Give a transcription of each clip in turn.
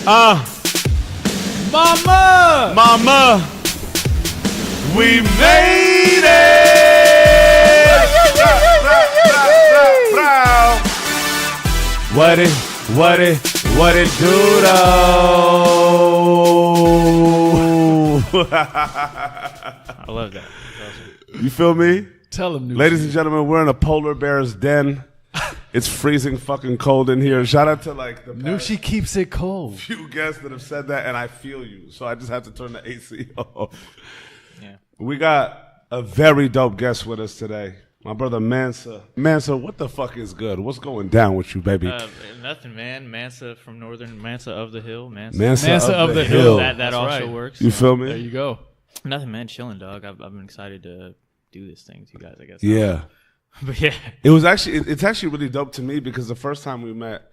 Mama, we made it. What it do though? I love that. Awesome. You feel me? Tell him, ladies and gentlemen, we're in a polar bear's den. It's freezing fucking cold in here. Shout out to like the Nushi keeps it cold. Few guests that have said that, and I feel you. So I just have to turn the AC off. Yeah. We got a very dope guest with us today. My brother Mansa. Mansa, what the fuck is good? What's going down with you, baby? Nothing, man. Mansa from Northern Mansa of the Hill. Mansa of the Hill. That also works. You feel me? There you go. Nothing, man. Chilling, dog. I've been excited to do this thing with you guys, I guess. Yeah. But yeah. It's actually really dope to me because the first time we met,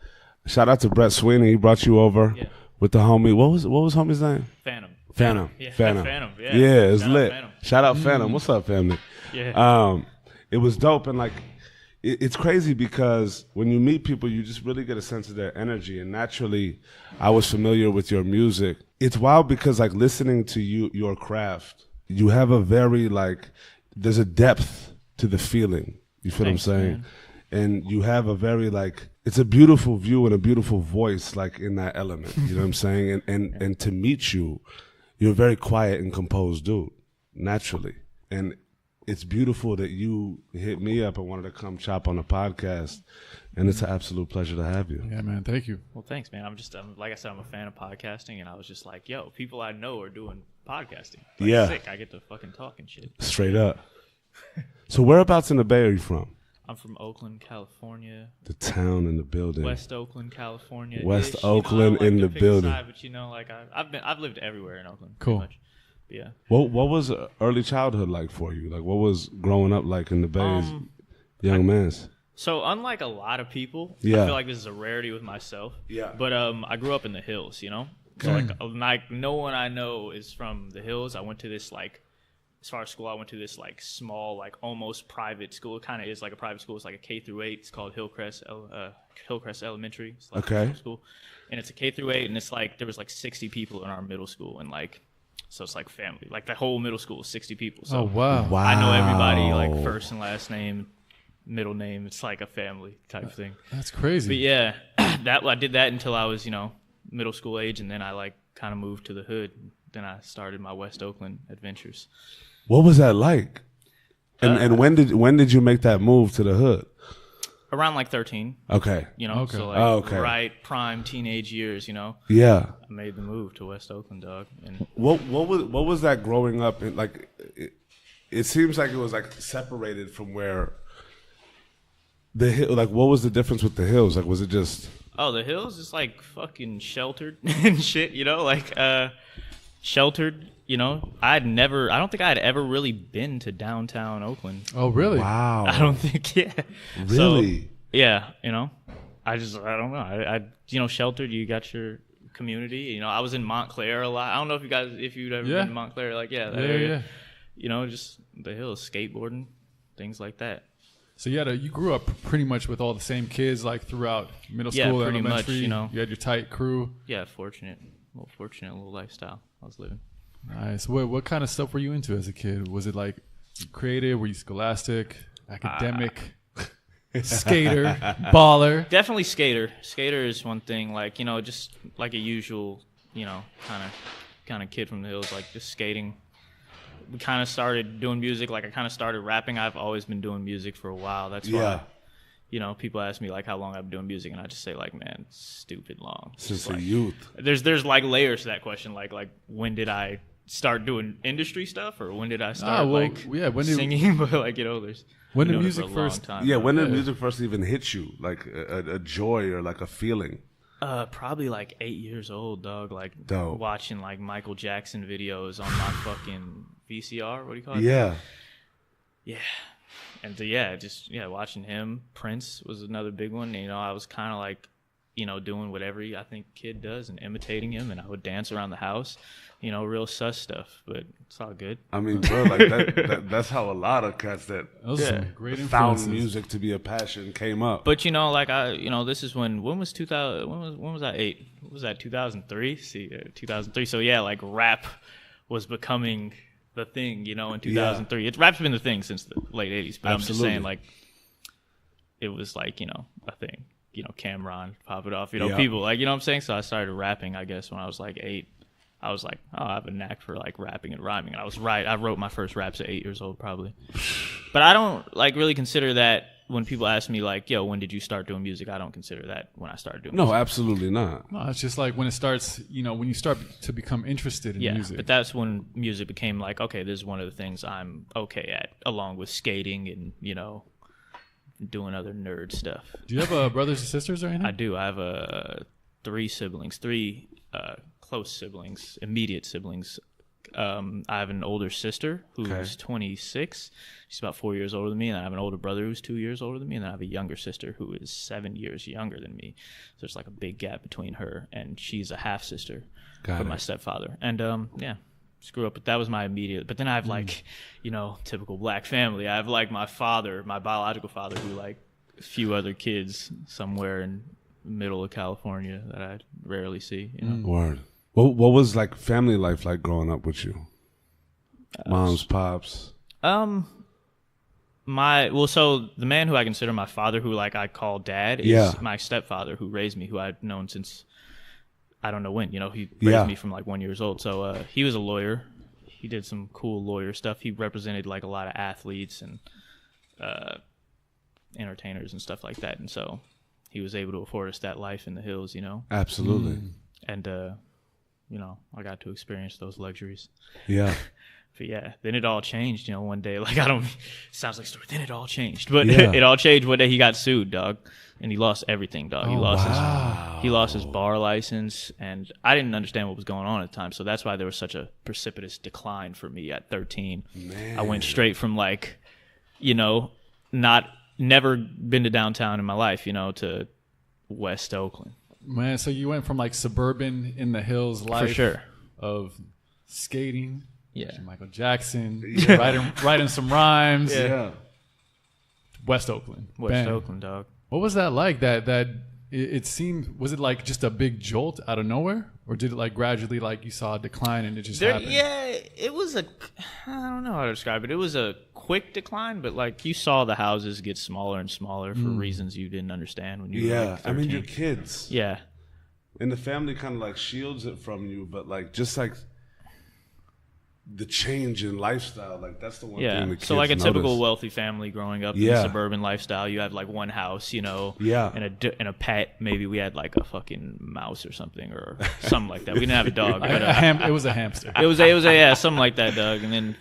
shout out to Brett Sweeney. He brought you over with the homie. What was homie's name? Phantom. Yeah. Phantom. Yeah. Yeah, it's Shout lit. Out Shout out Phantom. What's up, family? Yeah. It was dope, and like, it's crazy because when you meet people, you just really get a sense of their energy. And naturally, I was familiar with your music. It's wild because like listening to your craft, you have a very like, there's a depth to the feeling. You feel Thanks, what I'm saying? Man. And you have a very like, it's a beautiful view and a beautiful voice like in that element. You know what I'm saying? And to meet you, you're a very quiet and composed dude, naturally. And it's beautiful that you hit me up and wanted to come chop on the podcast, and it's an absolute pleasure to have you. Yeah, man. Thank you. Well, thanks, man. I'm like I said, I'm a fan of podcasting, and I was just like, yo, people I know are doing podcasting. Like, yeah. Sick. I get to fucking talk and shit. Straight up. So whereabouts in the Bay are you from? I'm from Oakland, California. The town in the building. West Oakland, California. West Oakland in the building. But like I've lived everywhere in Oakland. Cool. Pretty much. Yeah. What was early childhood like for you? Like, what was growing up like in the Bay as young man's? So unlike a lot of people, Yeah. I feel like this is a rarity with myself. Yeah. But I grew up in the hills, you know. So like no one I know is from the hills. I went to this like, as far as school, I went to this like small, like almost private school. It kind of is like a private school. It's like a K through 8. It's called Hillcrest Elementary. It's like a school, and it's a K through 8, and it's like there was like 60 people in our middle school, and like. So it's like family. Like the whole middle school is 60 people. So wow. I know everybody, like first and last name, middle name. It's like a family type thing. That's crazy. But yeah, I did that until I was, middle school age, and then I like kind of moved to the hood. Then I started my West Oakland adventures. What was that like? And when did you make that move to the hood? Around like 13. Okay. Okay. So like right prime teenage years, Yeah. I made the move to West Oakland, dog. And What was that growing up in, like it seems like it was like separated from where the hill, like what was the difference with the hills? Like was it just the hills is like fucking sheltered and shit, like sheltered, I don't think I had ever really been to downtown Oakland. Oh, really? Wow. I don't think, yeah. Really? So, yeah, I don't know. I sheltered, you got your community. I was in Montclair a lot. I don't know if you'd ever been to Montclair, like, that area. Just the hills, skateboarding, things like that. So you grew up pretty much with all the same kids, like throughout middle school, pretty elementary. much, You had your tight crew. Yeah, fortunate little lifestyle I was living. Nice. What kind of stuff were you into as a kid? Was it like creative? Were you scholastic, academic, skater, baller? Definitely skater. Skater is one thing. Like just like a usual, kind of kid from the hills, like just skating. We kind of started doing music. Like I kind of started rapping. I've always been doing music for a while. That's why. People ask me like how long I've been doing music, and I just say like, man, it's stupid long. Since like, a youth. There's like layers to that question. Like when did I start doing industry stuff, or when did I start singing? But like there's when did music first? When did music first even hit you? Like a joy or like a feeling? Probably like 8 years old, dog. Like Dope. Watching like Michael Jackson videos on my fucking VCR. What do you call it? Yeah. Yeah. And just watching him. Prince was another big one. I was kind of like, doing what every, I think, kid does and imitating him. And I would dance around the house, real sus stuff. But it's all good. I mean, bro, like that's how a lot of cats that great found music to be a passion came up. But like this is when was 2000? When was I 8? what was that, 2003? 2003. So yeah, like rap was becoming the thing, you know, in 2003. Yeah. Rap's been the thing since the late 80s, but Absolutely. I'm just saying, like, it was like, you know, a thing. You know, Cameron, Pop It Off, you know, people, like, you know what I'm saying? So I started rapping, I guess, when I was like 8. I was like, oh, I have a knack for like rapping and rhyming. And I was right. I wrote my first raps at 8 years old, probably. But I don't like really consider that when people ask me like, yo, when did you start doing music? I don't consider that when I started doing music. No, absolutely not. No, it's just like when it starts, you know, when you start to become interested in music. But that's when music became like, okay, this is one of the things I'm okay at, along with skating and, you know, doing other nerd stuff. Do you have brothers and sisters or anything? I do. I have 3 siblings, 3 close siblings, immediate siblings. I have an older sister who's 26. She's about 4 years older than me. And I have an older brother who's 2 years older than me. And then I have a younger sister who is 7 years younger than me. So there's like a big gap between her. And she's a half sister from my stepfather. And yeah, screw up. But that was my immediate. But then I have like, you know, typical black family. I have like my father, my biological father, who like a few other kids somewhere in the middle of California that I rarely see. You know? Word. What was like family life like growing up with you? Moms, pops. So the man who I consider my father, who like I call dad, is my stepfather who raised me, who I've known since I don't know when. You know, he raised me from like 1 year old. So he was a lawyer. He did some cool lawyer stuff. He represented like a lot of athletes and entertainers and stuff like that. And so he was able to afford us that life in the hills. You know, Absolutely. And you know, I got to experience those luxuries. Yeah. But yeah, then it all changed, you know, one day. Like, sounds like a story. Then it all changed. But it all changed one day. He got sued, dog. And he lost everything, dog. He lost his bar license. And I didn't understand what was going on at the time. So that's why there was such a precipitous decline for me at 13. Man. I went straight from like, you know, never been to downtown in my life, you know, to West Oakland. Man, so you went from like suburban in the hills life For sure. of skating, Yeah. Michael Jackson, writing some rhymes. Yeah. West Oakland. West Oakland, dog. What was that like? It seemed, was it like just a big jolt out of nowhere? Or did it like gradually like you saw a decline and it just happened? Yeah, it was I don't know how to describe it. It was a quick decline, but like you saw the houses get smaller and smaller for reasons you didn't understand when you were like 13. I mean, you're kids. Yeah. And the family kind of like shields it from you, but like just like the change in lifestyle, like that's the one thing the kids so like a typical notice. wealthy family growing up in a suburban lifestyle, you have like one house, you know, and a pet. Maybe we had like a fucking mouse or something or something like that. We didn't have a dog, but it was a hamster. It was a something like that, dog. And then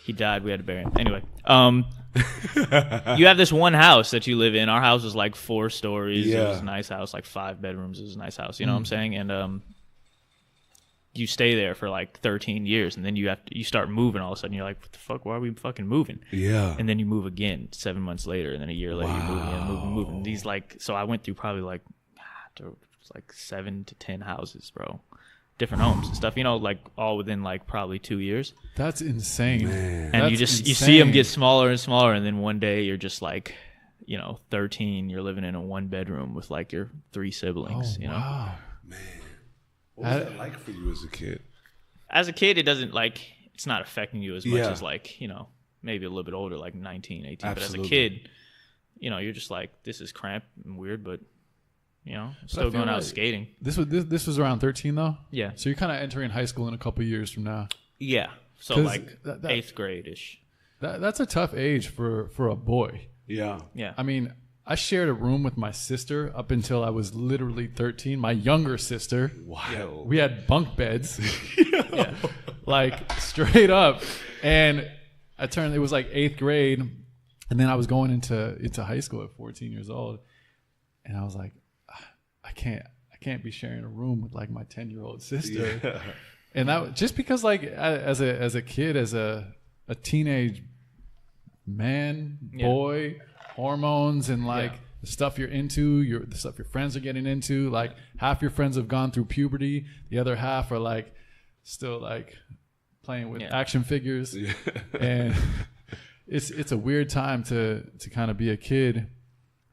he died. We had to bury him. Anyway, you have this one house that you live in. Our house was like 4 stories. It was a nice house, like 5 bedrooms. It was a nice house. You know what I'm saying? And you stay there for like 13 years, and then you start moving. All of a sudden, you're like, "What the fuck? Why are we fucking moving?" Yeah. And then you move again 7 months later, and then a year later, you move again, moving. These like, so I went through probably like 7 to 10 houses, bro. Different homes and stuff, you know, like all within like probably 2 years. That's insane. Man. And you see them get smaller and smaller, and then one day you're just like, you know, 13, you're living in a 1-bedroom with like your 3 siblings. You know, wow. Man. What was that like for you as a kid? As a kid, it doesn't like, it's not affecting you as much as like, you know, maybe a little bit older, like 19, 18. Absolutely. But as a kid, you know, you're just like, this is cramped and weird, but you know, still going out skating. This was around 13 though? Yeah. So you're kind of entering high school in a couple years from now. Yeah. So like 8th grade-ish. That's a tough age for a boy. Yeah. Yeah. I mean, I shared a room with my sister up until I was literally 13. My younger sister. Wow. We had bunk beds. Like straight up. And it was like 8th grade. And then I was going into high school at 14 years old. And I was like, I can't be sharing a room with like my 10-year-old sister. Yeah. And that just because like as a kid, as a teenage man, boy, hormones and like the stuff you're into, the stuff your friends are getting into, like half your friends have gone through puberty, the other half are like still like playing with action figures. Yeah. And it's a weird time to kind of be a kid.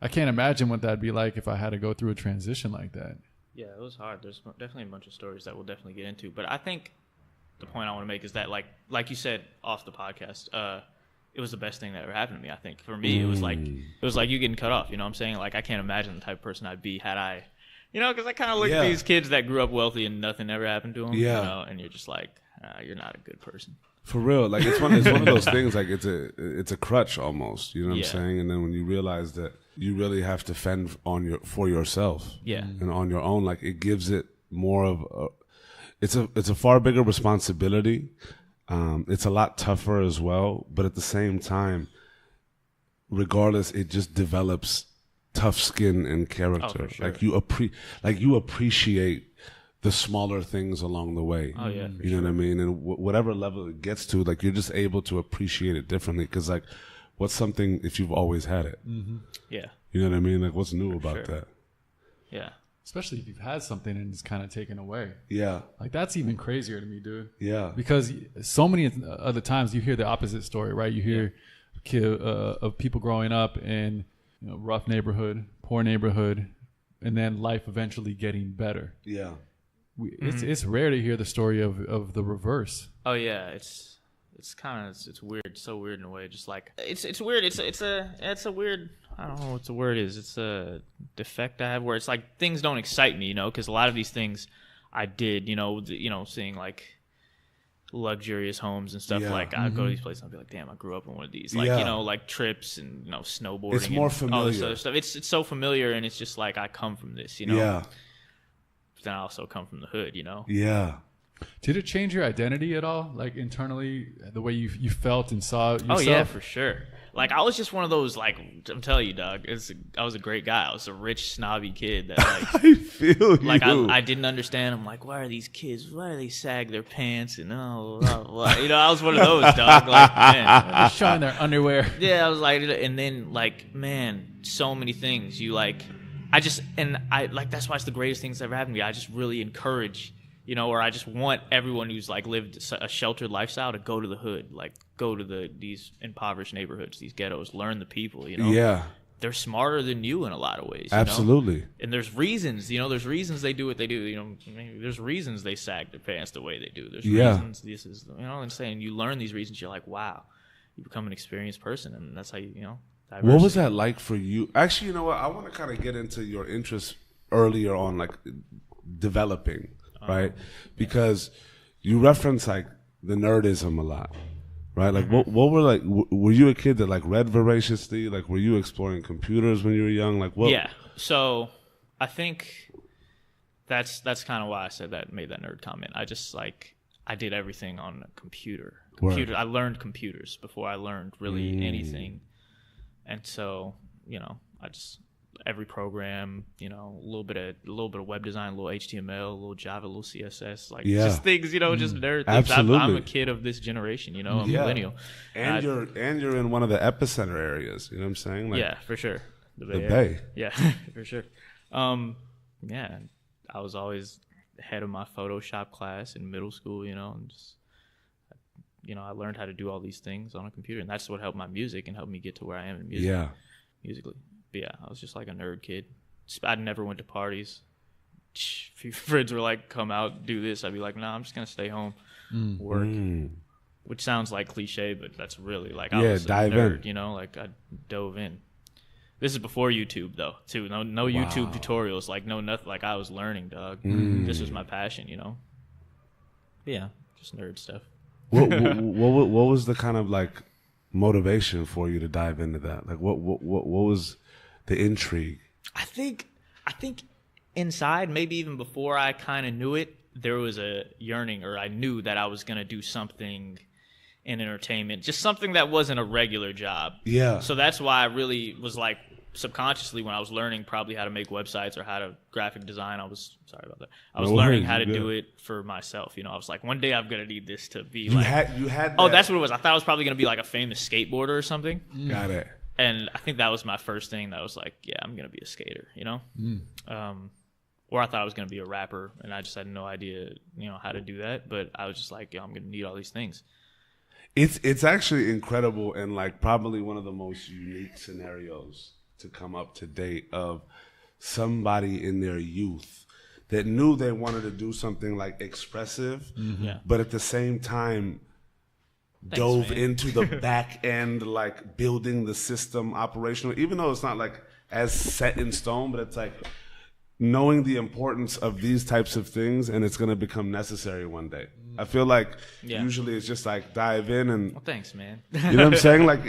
I can't imagine what that'd be like if I had to go through a transition like that. Yeah, it was hard. There's definitely a bunch of stories that we'll definitely get into. But I think the point I want to make is that, like you said off the podcast, it was the best thing that ever happened to me. I think for me, it was like you getting cut off. You know what I'm saying? Like, I can't imagine the type of person I'd be had I, because I kind of look at these kids that grew up wealthy and nothing ever happened to them. Yeah. And you're just like, you're not a good person. For real, like it's one of those things. Like it's a crutch almost. You know what I'm saying? And then when you realize that you really have to fend for yourself, and on your own, like it gives it more of it's a far bigger responsibility. It's a lot tougher as well, but at the same time, regardless, it just develops tough skin and character. Oh, for sure. Like you appreciate the smaller things along the way. Oh yeah, you know what I mean? And whatever level it gets to, like you're just able to appreciate it differently. Because like, what's something if you've always had it? Mm-hmm. Yeah. You know what I mean? Like, what's new about that? Yeah. Especially if you've had something and it's kind of taken away. Yeah. Like, that's even crazier to me, dude. Yeah. Because so many other times you hear the opposite story, right? You hear of people growing up in rough neighborhood, poor neighborhood, and then life eventually getting better. Yeah. It's rare to hear the story of the reverse. Oh yeah, it's weird. It's so weird in a way. Just like it's weird. It's a weird. I don't know what the word is. It's a defect I have where it's like things don't excite me, because a lot of these things I did, seeing like luxurious homes and stuff. Like I go to these places and I'll be like, damn, I grew up in one of these. Like like trips and snowboarding. It's more familiar. All this other stuff. It's so familiar, and it's just like I come from this, Yeah. But then I also come from the hood, Yeah. Did it change your identity at all? Like internally, the way you felt and saw yourself? Oh yeah, for sure. Like I was just one of those, like, I'm telling you, dog, I was a great guy. I was a rich, snobby kid that like I feel you. Like I didn't understand. I'm like, why are these kids? Why do they sag their pants and blah, blah. I was one of those, dog. Like, man, they're showing their underwear. Yeah, I was like, and then like, man, so many things. That's why it's the greatest things that ever happened to me. I just really encourage, or I just want everyone who's like lived a sheltered lifestyle to go to the hood, like go to these impoverished neighborhoods, these ghettos, learn the people, Yeah. They're smarter than you in a lot of ways. Absolutely. And there's reasons, there's reasons they do what they do. There's reasons they sag their pants the way they do. There's reasons this is, and saying you learn these reasons, you're like, wow, you become an experienced person, and that's how you, diversity. What was that like for you? Actually, you know what? I want to kind of get into your interest earlier on, like developing, right? Because you reference like the nerdism a lot, right? Like what were like, were you a kid that like read voraciously? Like were you exploring computers when you were young? Like what? Yeah. So I think that's kind of why I made that nerd comment. I just I did everything on a computer. I learned computers before I learned really anything. And so, I just every program, a little bit of web design, a little HTML, a little Java, a little CSS, just things, just nerd things. I'm a kid of this generation, I'm a millennial. And you're in one of the epicenter areas, you know what I'm saying? Like, yeah, for sure. The Bay. Yeah, for sure. Yeah, I was always head of my Photoshop class in middle school, and just I learned how to do all these things on a computer, and that's what helped my music and helped me get to where I am in music. Musically. But yeah, I was just like a nerd kid. I never went to parties. If friends were like, come out, do this, I'd be like, nah, I'm just going to stay home, work. Which sounds like cliche, but that's really like I was a nerd, like I dove in. This is before YouTube, though, too. No YouTube tutorials, no nothing. Like I was learning, dog. This was my passion, But yeah, just nerd stuff. What was the kind of like motivation for you to dive into that? Like what was the intrigue? I think inside, maybe even before I kind of knew it, there was a yearning, or I knew that I was going to do something in entertainment, just something that wasn't a regular job. Yeah. So that's why I really was like, subconsciously, when I was learning probably how to make websites or how to graphic design, I was learning how to do it for myself. I was like, one day I'm gonna need this to be you had that's what it was. I thought I was probably gonna be like a famous skateboarder or something. Got it. And I think that was my first thing that was like, yeah, I'm gonna be a skater, or I thought I was gonna be a rapper, and I just had no idea, how to do that. But I was just like, I'm gonna need all these things. It's actually incredible, and like probably one of the most unique scenarios to come up to date of somebody in their youth that knew they wanted to do something like expressive, but at the same time dove into the back end, like building the system operational, even though it's not like as set in stone, but it's like knowing the importance of these types of things, and it's going to become necessary one day. I feel like usually it's just like dive in and well, thanks, man. You know what I'm saying? Like,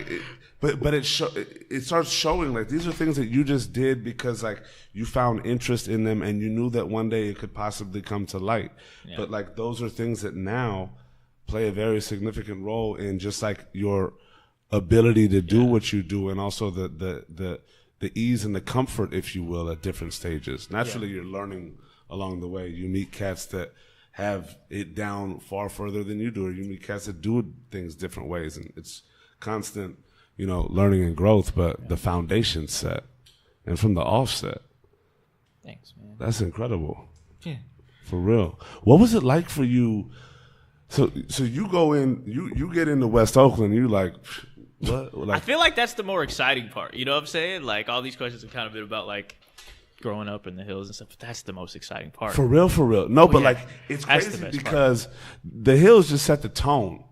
but it starts showing like these are things that you just did because like you found interest in them and you knew that one day it could possibly come to light. Yeah. But like those are things that now play a very significant role in just like your ability to do what you do, and also the ease and the comfort, if you will, at different stages. Naturally, you're learning along the way. You meet cats that have it down far further than you do, or you meet cats that do things different ways, and it's constant, you know, learning and growth. But the foundation's set, and from the offset, thanks, man. That's incredible. Yeah, for real. What was it like for you? So you go in, you get into West Oakland, you like. What? Like, I feel like that's the more exciting part. You know what I'm saying? Like all these questions have kind of been about like growing up in the hills and stuff, but that's the most exciting part. For real. No, but like it's crazy because the hills just set the tone.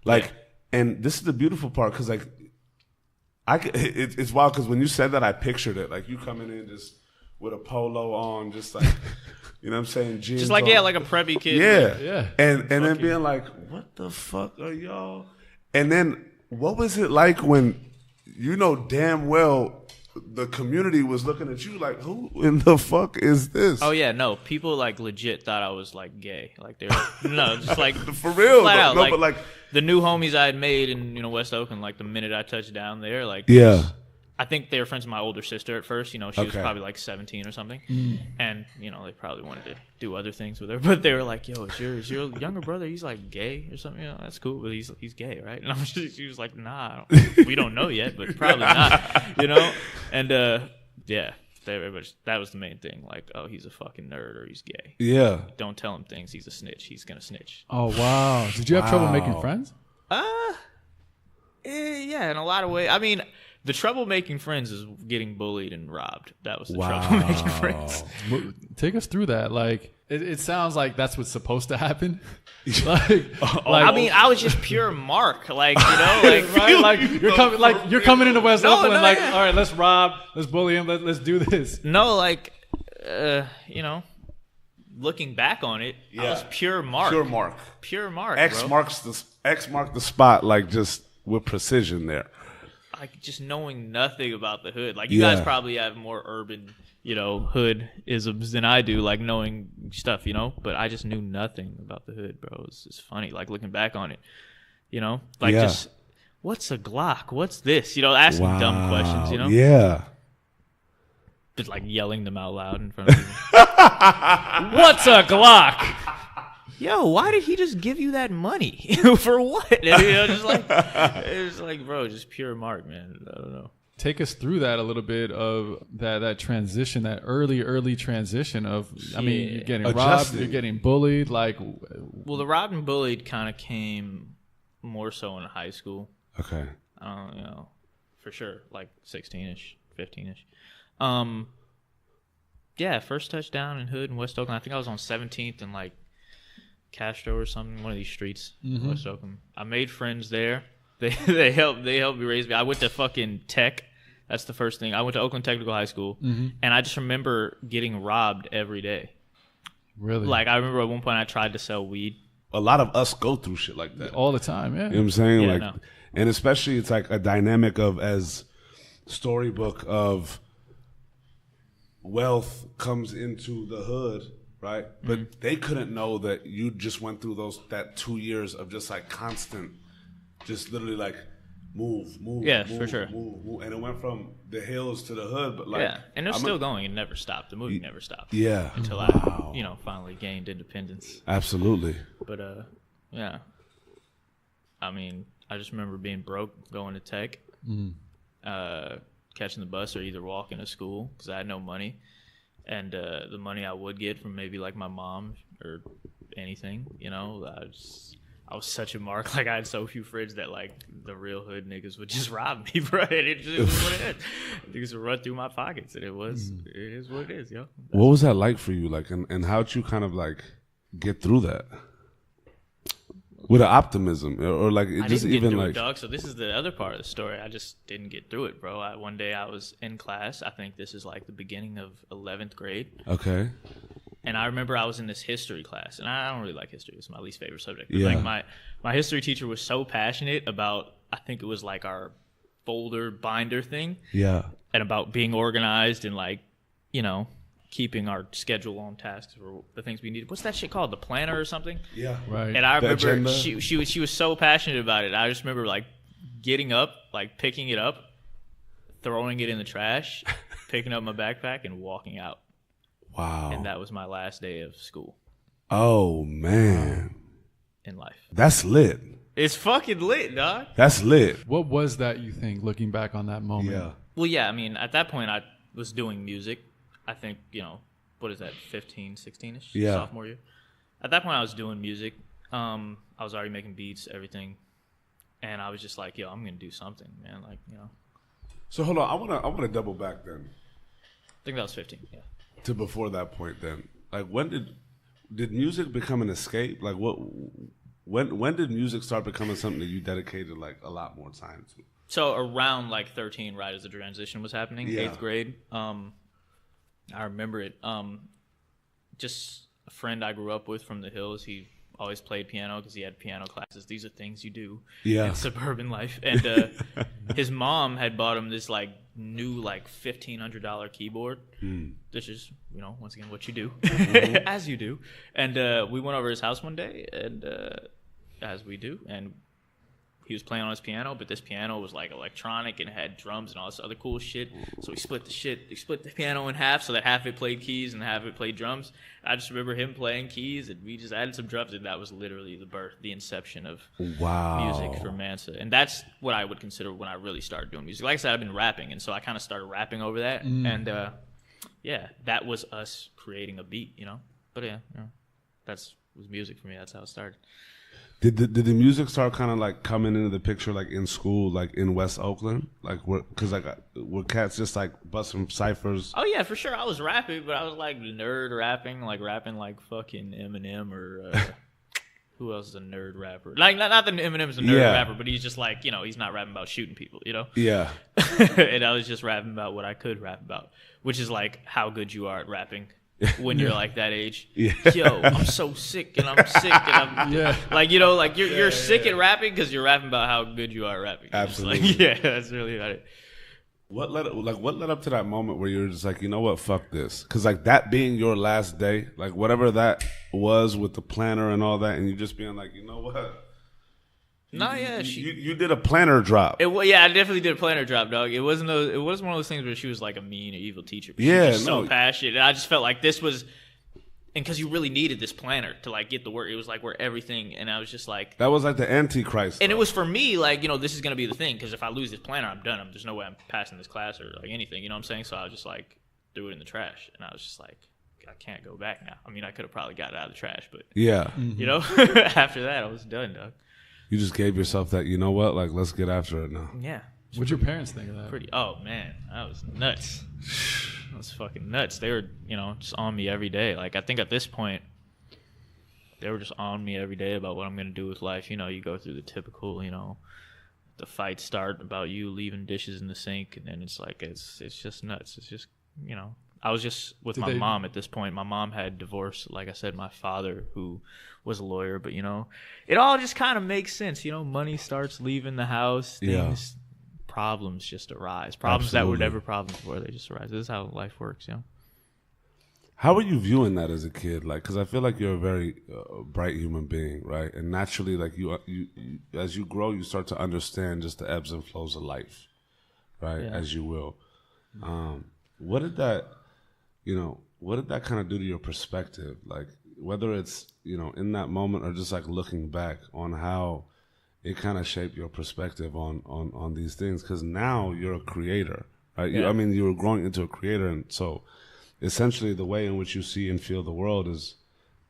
Like, and this is the beautiful part because like it's wild because when you said that, I pictured it like you coming in just with a polo on, just like you know what I'm saying, jeans just like on. Like a preppy kid. Yeah. And then being like, what the fuck are y'all? And then. What was it like when you know damn well the community was looking at you like, who in the fuck is this? Oh yeah, no, people like legit thought I was like gay. Like they were no, just like for real. Flat out. No, like, but like the new homies I had made in West Oakland. Like the minute I touched down there, like I think they were friends with my older sister at first. You know, she was probably like 17 or something, and you know they probably wanted to do other things with her. But they were like, "Yo, is your younger brother? He's like gay or something? You know, that's cool, but he's gay, right?" And she was like, "Nah, we don't know yet, but probably not." You know, and that was the main thing. Like, oh, he's a fucking nerd or he's gay. Yeah, don't tell him things. He's a snitch. He's gonna snitch. Oh wow! Did you have trouble making friends? Yeah, in a lot of ways. I mean. The trouble making friends is getting bullied and robbed. That was the trouble making friends. Take us through that. Like, it sounds like that's what's supposed to happen. I mean, I was just pure Mark. Like, you know, like right? Like you're coming into West Oakland. All right, let's rob, let's bully him, let's do this. No, like, you know, looking back on it, I was pure Mark. Pure Mark. X marked the spot, like just with precision there. Like just knowing nothing about the hood. Like you guys probably have more urban, you know, hood isms than I do, like knowing stuff, you know, but I just knew nothing about the hood, bro. It's just funny, like looking back on it, you know, like just what's a Glock? What's this? You know, asking dumb questions, you know? Yeah. Just like yelling them out loud in front of people. What's a Glock? Yo, why did he just give you that money? For what? And, you know, just like it was like, bro, just pure Mark, man. I don't know. Take us through that a little bit of that transition, that early transition of, I mean, you're getting robbed, you're getting bullied. Like, well, the robbed and bullied kind of came more so in high school. Okay. You know, for sure, like 16ish, 15ish. Yeah, first touchdown in hood in West Oakland. I think I was on 17th and like. Castro or something, one of these streets in West Oakland. I made friends there. They helped me raise me. I went to fucking Tech. That's the first thing. I went to Oakland Technical High School, and I just remember getting robbed every day. Really? Like I remember at one point I tried to sell weed. A lot of us go through shit like that all the time. Yeah, you know what I'm saying? And especially it's like a dynamic of as storybook of wealth comes into the hood. Right, but they couldn't know that you just went through that 2 years of just like constant, just literally like move, for sure, move, and it went from the hills to the hood. But like, and it was still going. It never stopped. The movie never stopped. Yeah, until I, you know, finally gained independence. Absolutely. But yeah, I mean, I just remember being broke, going to Tech, catching the bus or either walking to school because I had no money. And the money I would get from maybe like my mom or anything, you know, I was such a mark. Like I had so few friends that like the real hood niggas would just rob me, bro. And it just was what it is. Niggas would run through my pockets, and it is what it is, yo. What was that like for you? Like, and how'd you kind of like get through that? With an optimism, or like it I just didn't even get through like. it, dog. So this is the other part of the story. I just didn't get through it, bro. One day I was in class. I think this is like the beginning of 11th grade. Okay. And I remember I was in this history class, and I don't really like history. It's my least favorite subject. But Yeah. like my history teacher was so passionate about, I think it was like our folder binder thing, Yeah. and about being organized and like, you know, keeping our schedule on tasks for the things we needed. What's that shit called? The planner or something? Yeah. Right. And I The remember agenda? she was so passionate about it. I just remember like getting up, like picking it up, throwing it in the trash, picking up my backpack, and walking out. Wow. And that was my last day of school Oh man, in life. that's lit. It's fucking lit, dog. That's lit. What was that, you think, looking back on that moment? Yeah. Well, yeah, I mean, at that point, I was doing music. I think, you know, what is that, 15, 16-ish? Yeah. Sophomore year. At that point, I was doing music. I was already making beats, everything. And I was just like, yo, I'm going to do something, man. Like, you know. So hold on, I wanna double back then I think that was 15, yeah. to before that point. Then, like, when did music become an escape? Like, when did music start becoming something that you dedicated like a lot more time to? So around like 13, right as the transition was happening, Yeah. 8th grade, I remember it. Just a friend I grew up with from the hills, he always played piano because he had piano classes. These are things you do in suburban life. And his mom had bought him this like new like $1,500 keyboard, which is, you know, once again what you do, as you do. And we went over to his house one day, and as we do, and he was playing on his piano, but this piano was like electronic and it had drums and all this other cool shit. So he split the piano in half so that half of it played keys and half of it played drums. I just remember him playing keys, and we just added some drums, and that was literally the inception of music for Mansa. And that's what I would consider when I really started doing music. Like I said, I've been rapping, and so I kind of started rapping over that. And yeah, that was us creating a beat, you know. But yeah, you know, was music for me. That's how it started. Did the music start kind of like coming into the picture like in school, like in West Oakland, like because like were cats just like busting ciphers? Oh yeah, for sure. I was rapping, but I was like nerd rapping like fucking Eminem or who else is a nerd rapper? Like not that Eminem's a nerd rapper, but he's just like, you know, he's not rapping about shooting people, you know? Yeah. And I was just rapping about what I could rap about, which is like how good you are at rapping. When you're like that age, yo, I'm so sick, and I'm sick, and I'm like, you know, like you're sick at rapping because you're rapping about how good you are at rapping. Absolutely, like, yeah, that's really about it. What led up to that moment where you're just like, you know what, fuck this? Because like that being your last day, like whatever that was with the planner and all that, and you just being like, you know what? You did a planner drop. Yeah, I definitely did a planner drop, dog. It wasn't one of those things where she was like a mean or evil teacher. She was just so passionate, and I just felt like this was, and because you really needed this planner to like get the work. It was like where everything, and I was just like, that was like the Antichrist. And it was for me, like, you know, this is gonna be the thing, because if I lose this planner, I'm done. There's no way I'm passing this class or like anything. You know what I'm saying? So I was just like, threw it in the trash, and I was just like, I can't go back now. I mean, I could have probably got it out of the trash, but you know, after that, I was done, dog. You just gave yourself that, you know what, like, let's get after it now. Yeah. What'd your parents think of that? Oh, man. That was nuts. That was fucking nuts. They were, you know, just on me every day. Like, I think at this point, they were just on me every day about what I'm going to do with life. You know, you go through the typical, you know, the fights start about you leaving dishes in the sink, and then it's like, it's just nuts. It's just, you know. I was just with my mom at this point. My mom had divorced, like I said, my father, who was a lawyer. But, you know, it all just kind of makes sense. You know, money starts leaving the house. Problems just arise. Problems that were never problems before, they just arise. This is how life works, you know. How are you viewing that as a kid? Like, because I feel like you're a very bright human being, right? And naturally, like, you as you grow, you start to understand just the ebbs and flows of life, right? Yeah. As you will. What did that... You know, what did that kind of do to your perspective? Like, whether it's, you know, in that moment or just like looking back on how it kind of shaped your perspective on these things? Because now you're a creator, right? Yeah. You were growing into a creator. And so essentially the way in which you see and feel the world is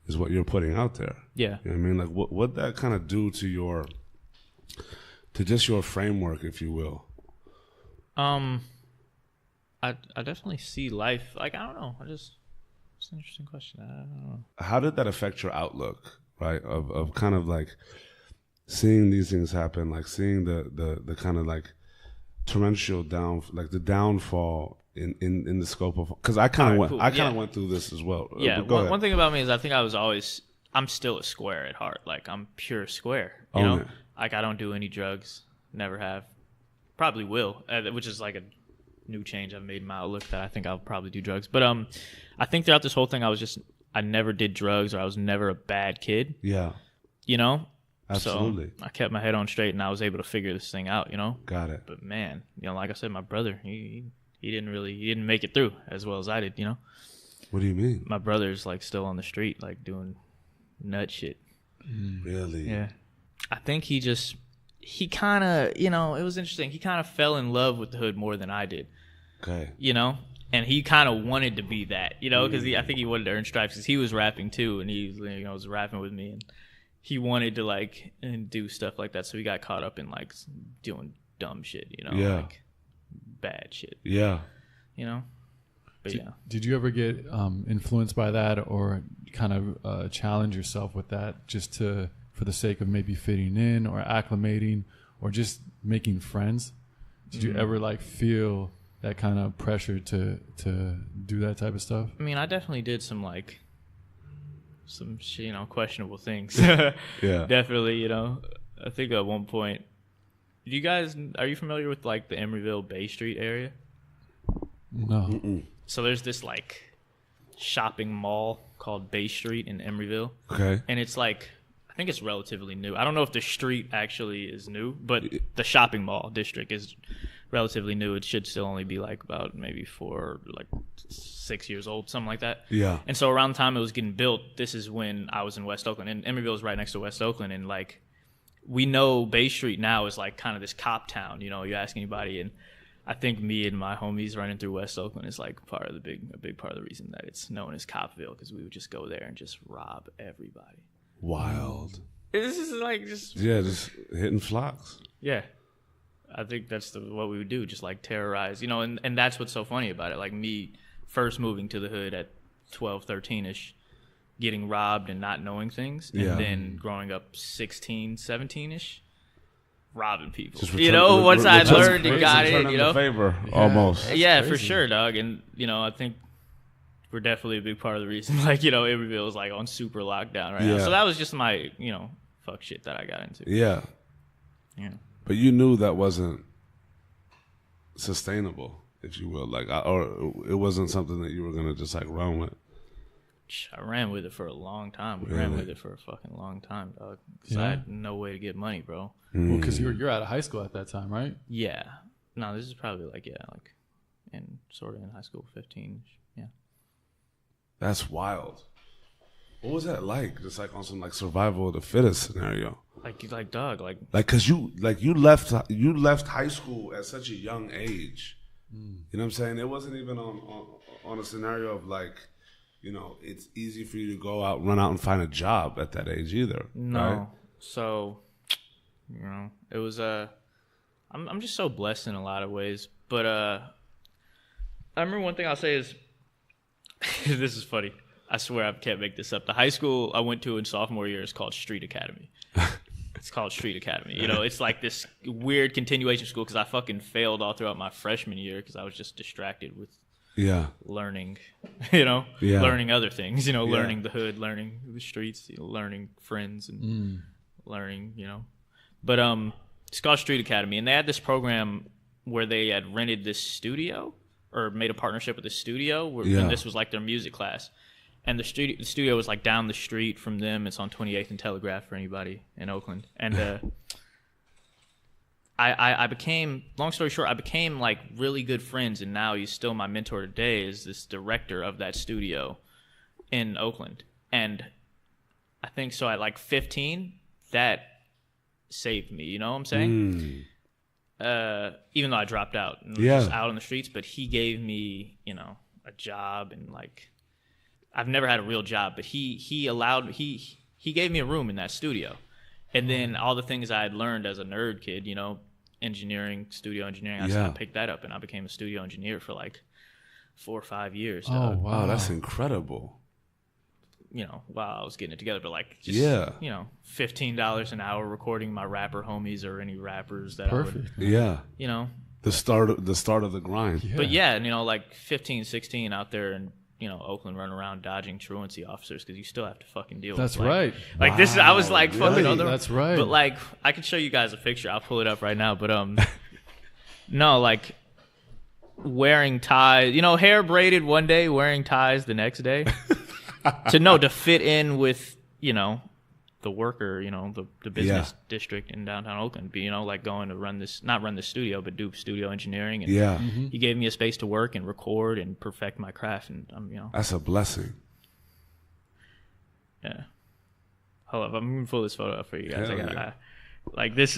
is what you're putting out there. Yeah. You know what I mean? Like, what that kind of do to just your framework, if you will? I definitely see life. Like, I don't know. It's an interesting question. I don't know. How did that affect your outlook, right? Of kind of like seeing these things happen, like seeing the kind of like torrential the downfall in the scope of, because I kind of went through this as well. Yeah. One thing about me is I think I'm still a square at heart. Like, I'm pure square. You know, like, I don't do any drugs. Never have. Probably will, which is like a new change I've made in my outlook, that I think I'll probably do drugs. But I think throughout this whole thing, I never did drugs, or I was never a bad kid. Yeah. You know? Absolutely. So I kept my head on straight, and I was able to figure this thing out, you know? Got it. But man, you know, like I said, my brother, he didn't make it through as well as I did, you know? What do you mean? My brother's like still on the street, like doing nut shit. Really? Yeah. I think he kind of, you know, it was interesting. He kind of fell in love with the hood more than I did. Okay. You know? And he kind of wanted to be that, you know, because I think he wanted to earn stripes, because he was rapping too, and he, you know, was rapping with me, and he wanted to like do stuff like that. So he got caught up in like doing dumb shit, you know, like bad shit. Yeah. You know? But Did you ever get influenced by that, or kind of challenge yourself with that, just for the sake of maybe fitting in or acclimating or just making friends? Did you ever like feel that kind of pressure to do that type of stuff? I mean, I definitely did some you know, questionable things. Yeah. Definitely, you know. I think at one point, are you familiar with like the Emeryville Bay Street area? No. Mm-mm. So there's this like shopping mall called Bay Street in Emeryville. Okay. And it's like, I think it's relatively new. I don't know if the street actually is new, but the shopping mall district is relatively new. It should still only be like about maybe 6 years old, something like that. Yeah. And so around the time it was getting built, this is when I was in West Oakland, and Emeryville is right next to West Oakland, and like we know Bay Street now is like kind of this cop town. You know, you ask anybody, and I think me and my homies running through West Oakland is like a big part of the reason that it's known as Copville, because we would just go there and just rob everybody. Wild. This is like just hitting flocks. Yeah. I think that's what we would do, just like terrorize, you know, and that's what's so funny about it. Like me first moving to the hood at 12, 13-ish, getting robbed and not knowing things, and then growing up 16, 17-ish, robbing people. You know, once I learned and got it, you know. Favor, almost. Yeah, for sure, dog. And, you know, I think we're definitely a big part of the reason, like, you know, Emeryville is like on super lockdown right now. So that was just my, you know, fuck shit that I got into. Yeah. Yeah. But you knew that wasn't sustainable, if you will, like, or it wasn't something that you were gonna just like run with. I ran with it for a long time. We ran with it for a fucking long time, dog. Because I had no way to get money, bro. Well, because you're out of high school at that time, right? Yeah. No, this is probably like in sort of in high school, 15. Yeah. That's wild. What was that like? Just like on some like survival of the fittest scenario. Like dog, like because you left high school at such a young age. You know what I'm saying? It wasn't even on a scenario of like, you know, it's easy for you to run out and find a job at that age either. No. Right? So, you know, it was I'm just so blessed in a lot of ways. But I remember one thing I'll say is this is funny. I swear I can't make this up. The high school I went to in sophomore year is called Street Academy. It's called Street Academy. You know, it's like this weird continuation school because I fucking failed all throughout my freshman year because I was just distracted with learning, you know, learning other things, you know, learning the hood, learning the streets, you know, learning friends and learning, you know. But it's called Street Academy, and they had this program where they had rented this studio or made a partnership with a studio and this was like their music class. And the studio was like down the street from them. It's on 28th and Telegraph for anybody in Oakland. And I became, long story short, I became like really good friends. And now he's still my mentor today, is this director of that studio in Oakland. And I think so at like 15, that saved me. You know what I'm saying? Even though I dropped out and was just out on the streets. But he gave me, you know, a job and like I've never had a real job, but he gave me a room in that studio. And then all the things I had learned as a nerd kid, you know, engineering, studio engineering, I picked that up and I became a studio engineer for like 4 or 5 years. Oh, wow. Oh, that's incredible. You know, while I was getting it together, but like, just, you know, $15 an hour recording my rapper homies or any rappers that I would, you know. The start of the grind. Yeah. But yeah, you know, like 15, 16 out there and, you know, Oakland running around dodging truancy officers because you still have to fucking deal That's with right. Like this is, I was like fucking other. That's right. But like, I could show you guys a picture. I'll pull it up right now. But no, like wearing ties, you know, hair braided one day, wearing ties the next day. to fit in with, you know, the worker, you know, the business district in downtown Oakland, you know, like going to not run the studio, but do studio engineering. And he gave me a space to work and record and perfect my craft. And, you know. That's a blessing. Yeah. Hold up. I'm going to pull this photo up for you guys. Like this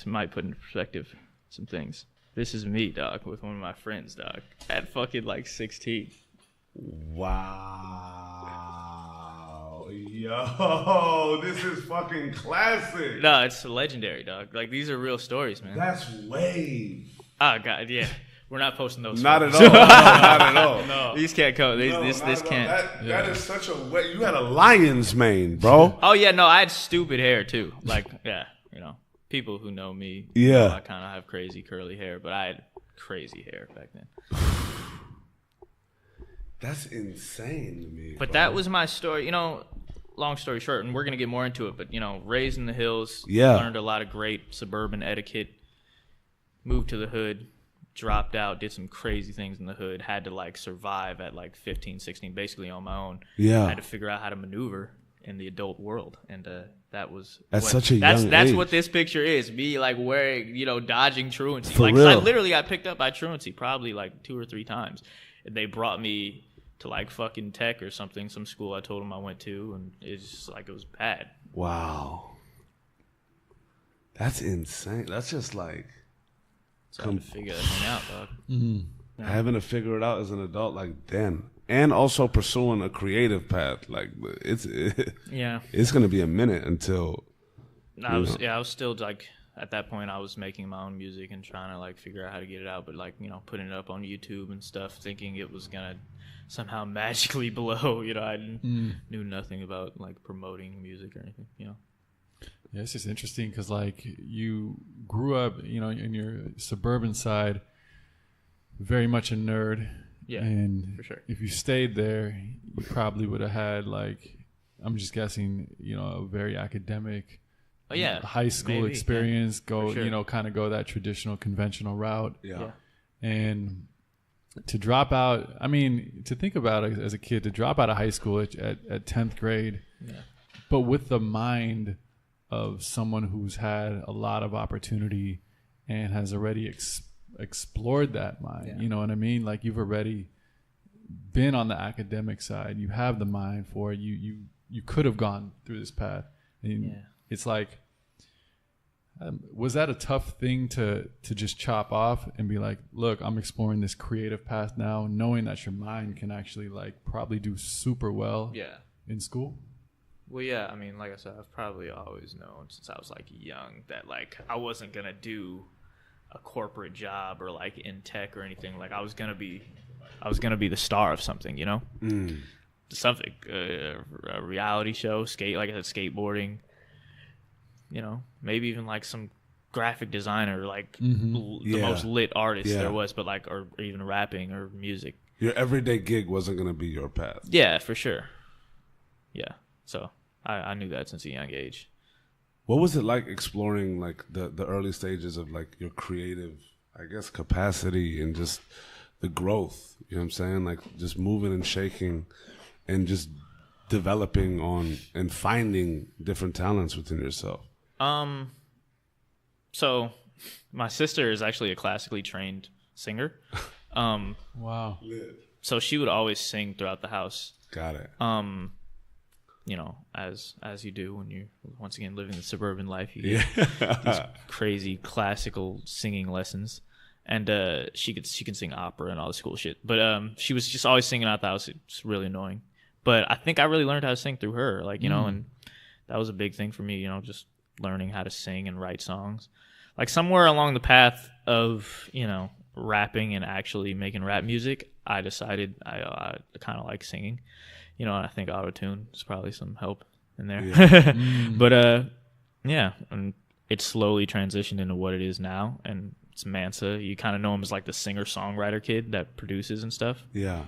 might put into perspective some things. This is me, dog, with one of my friends, dog, at fucking like 16. Wow. Yo, this is fucking classic. No, it's legendary, dog. Like, these are real stories, man. That's wave. Oh, God, yeah. We're not posting those. Not at all. Not at all. No. These can't go. This can't. That is such a way. You had a lion's mane, bro. Oh, yeah, no, I had stupid hair, too. Like, yeah, you know, people who know me, yeah, know I kind of have crazy curly hair, but I had crazy hair back then. That's insane to me. But that was my story. You know, long story short, and we're going to get more into it, but, you know, raised in the hills, learned a lot of great suburban etiquette, moved to the hood, dropped out, did some crazy things in the hood, had to, like, survive at, like, 15, 16, basically on my own. Yeah. Had to figure out how to maneuver in the adult world, and that was such a young that's age. what this picture is, me, like, wearing, you know, dodging truancy. For like, real. I literally got picked up by truancy probably, like, 2 or 3 times, and they brought me to like fucking tech or something, some school I told them I went to, and it's just like, it was bad. Wow. That's insane. That's just like to figure that thing out, dog. Mm-hmm. Having to figure it out as an adult, like, then, and also pursuing a creative path, like it's gonna be a minute until. I was still like, at that point I was making my own music and trying to like figure out how to get it out, but like, you know, putting it up on YouTube and stuff, thinking it was gonna somehow magically blow. You know, I knew nothing about like promoting music or anything, you know. Yeah, it's just interesting because like you grew up, you know, in your suburban side, very much a nerd. Yeah, and for sure. If you stayed there, you probably would have had like, I'm just guessing, you know, a very academic, high school experience. Sure. You know, kind of go that traditional, conventional route. Yeah. And to drop out, I mean, to think about it as a kid, to drop out of high school at 10th grade, but with the mind of someone who's had a lot of opportunity and has already explored that mind. Yeah. You know what I mean? Like, you've already been on the academic side. You have the mind for it. You could have gone through this path. And it's like, was that a tough thing to just chop off and be like, look, I'm exploring this creative path now, knowing that your mind can actually like probably do super well in school? Well, yeah, I mean, like I said, I've probably always known since I was like young that like I wasn't gonna do a corporate job or like in tech or anything. Like I was gonna be the star of something, you know, something, a reality show, like I said, skateboarding, you know, maybe even like some graphic designer, like the most lit artist there was, but like, or even rapping or music. Your everyday gig wasn't gonna be your path. Yeah, for sure. Yeah. So I knew that since a young age. What was it like exploring like the early stages of like your creative, I guess, capacity and just the growth? You know what I'm saying? Like just moving and shaking and just developing on and finding different talents within yourself. So my sister is actually a classically trained singer. Wow. So she would always sing throughout the house. Got it. You know, as you do when you're once again living the suburban life, you get these crazy classical singing lessons. and she can sing opera and all this cool shit. But she was just always singing out the house. It's really annoying. But I think I really learned how to sing through her, like, you know, and that was a big thing for me, you know, just learning how to sing and write songs. Like somewhere along the path of, you know, rapping and actually making rap music, I decided I kind of like singing, you know, and I think auto-tune is probably some help in there. Yeah. But yeah, and it slowly transitioned into what it is now, and it's Mansa. You kind of know him as like the singer-songwriter kid that produces and stuff. Yeah.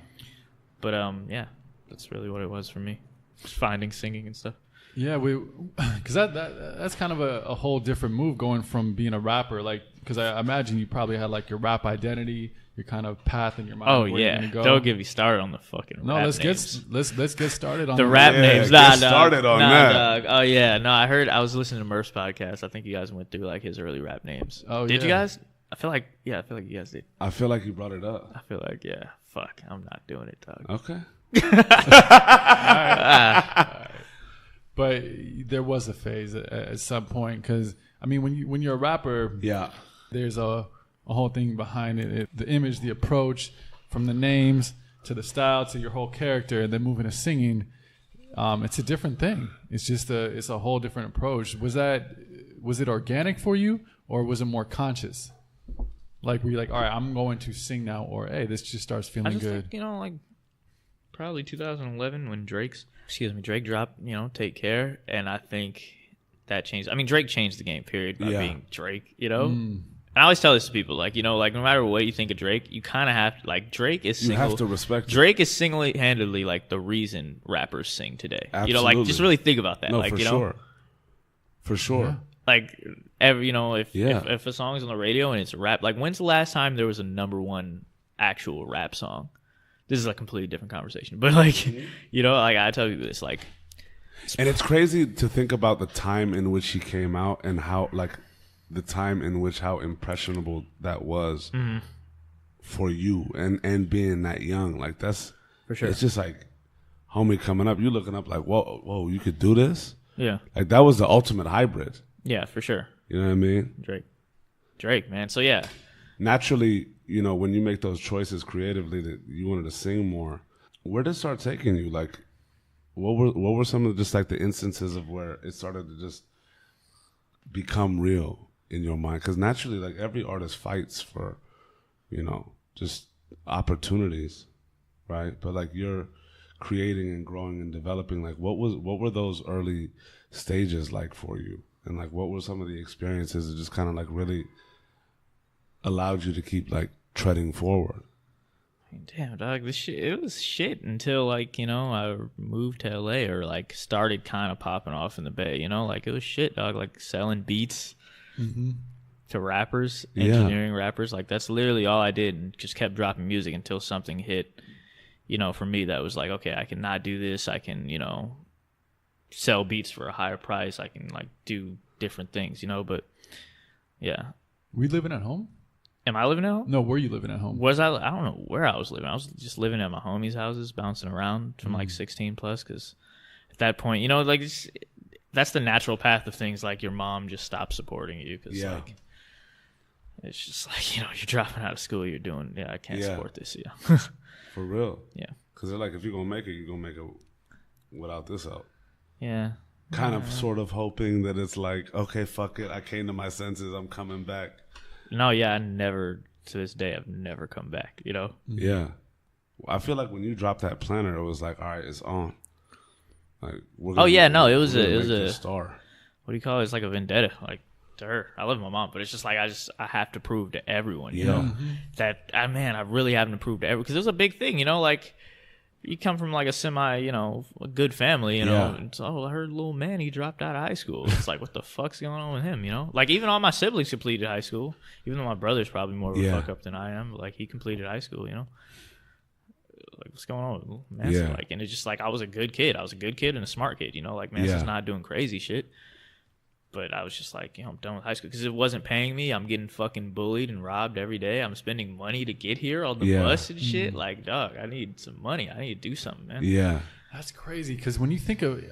But yeah, that's really what it was for me, just finding singing and stuff. Yeah, because that's kind of a whole different move going from being a rapper, like, because I imagine you probably had like your rap identity, your kind of path in your mind. Oh yeah, don't get me started on the fucking. No, rap let's names. get started on the rap names. Get started on that. Dog. Oh yeah, no, I was listening to Murph's podcast. I think you guys went through like his early rap names. Oh, did you guys? I feel like you guys did. I feel like you brought it up. I feel like fuck, I'm not doing it, dog. Okay. All right. But there was a phase at some point, because I mean, when you're a rapper, yeah, there's a whole thing behind it. The image, the approach, from the names to the style to your whole character, and then moving to singing. It's a different thing. It's a whole different approach. Was it organic for you, or was it more conscious? Like, were you like, all right, I'm going to sing now, or hey, this just starts feeling good? Think, you know, like probably 2011 when Drake dropped, you know, Take Care, and I think that changed. I mean, Drake changed the game, period, by being Drake, you know? And I always tell this to people, like, you know, like, no matter what you think of Drake, you kind of have to, like, Drake is you have to respect Drake is single-handedly, like, the reason rappers sing today. Absolutely. You know, like, just really think about that. No, like, for you know, sure. For sure. Yeah. Like, you know, if a song is on the radio and it's rap, like, when's the last time there was a #1 actual rap song? This is a completely different conversation, but like, you know, like I tell you this, like, and it's crazy to think about the time in which he came out and how, like, the time in which how impressionable that was for you and being that young. Like, that's for sure. It's just like, homie coming up, you looking up like, whoa, you could do this? Yeah. Like, that was the ultimate hybrid. Yeah, for sure. You know what I mean? Drake, man. So yeah. Naturally, you know, when you make those choices creatively that you wanted to sing more, where did it start taking you? Like, what were some of just like the instances of where it started to just become real in your mind? Because naturally, like, every artist fights for, you know, just opportunities, right? But like, you're creating and growing and developing. Like, what were those early stages like for you? And like, what were some of the experiences that just kind of like really allowed you to keep like treading forward? Damn, dog, it was shit until, like, you know, I moved to LA or like started kind of popping off in the Bay, you know, like, it was shit, dog, like selling beats to rappers, engineering rappers, like, that's literally all I did, and just kept dropping music until something hit, you know, for me that was like, okay, I can not do this, I can, you know, sell beats for a higher price, I can like do different things, you know. But yeah. Were you living at home? Am I living at home? No, were you living at home? I don't know where I was living. I was just living at my homies' houses, bouncing around from like 16 plus, because at that point, you know, like, that's the natural path of things. Like, your mom just stops supporting you because like, it's just like, you know, you're dropping out of school, you're doing, I can't support this. Yeah. For real. Yeah. Because they're like, if you're going to make it, you're going to make it without this help. Yeah. Kind of sort of hoping that it's like, okay, fuck it, I came to my senses, I'm coming back. No, yeah, to this day, I've never come back, you know? Yeah. I feel like when you dropped that planner, it was like, all right, it's on. Like, it was a star. What do you call it? It's like a vendetta, like, to her. I love my mom, but it's just like, I have to prove to everyone, you know, that, I really haven't to prove to everyone, because it was a big thing, you know, like, you come from like a semi, you know, a good family, you know. And so, I heard little man, he dropped out of high school. It's like, what the fuck's going on with him, you know? Like, even all my siblings completed high school, even though my brother's probably more of a fuck up than I am. But, like, he completed high school, you know? Like, what's going on with Mansa? Like, and it's just like, I was a good kid. I was a good kid and a smart kid, you know? Like, Mansa's not doing crazy shit. But I was just like, you know, I'm done with high school because it wasn't paying me. I'm getting fucking bullied and robbed every day. I'm spending money to get here on the bus and shit. Like, dog, I need some money. I need to do something, man. Yeah. That's crazy, because when you think of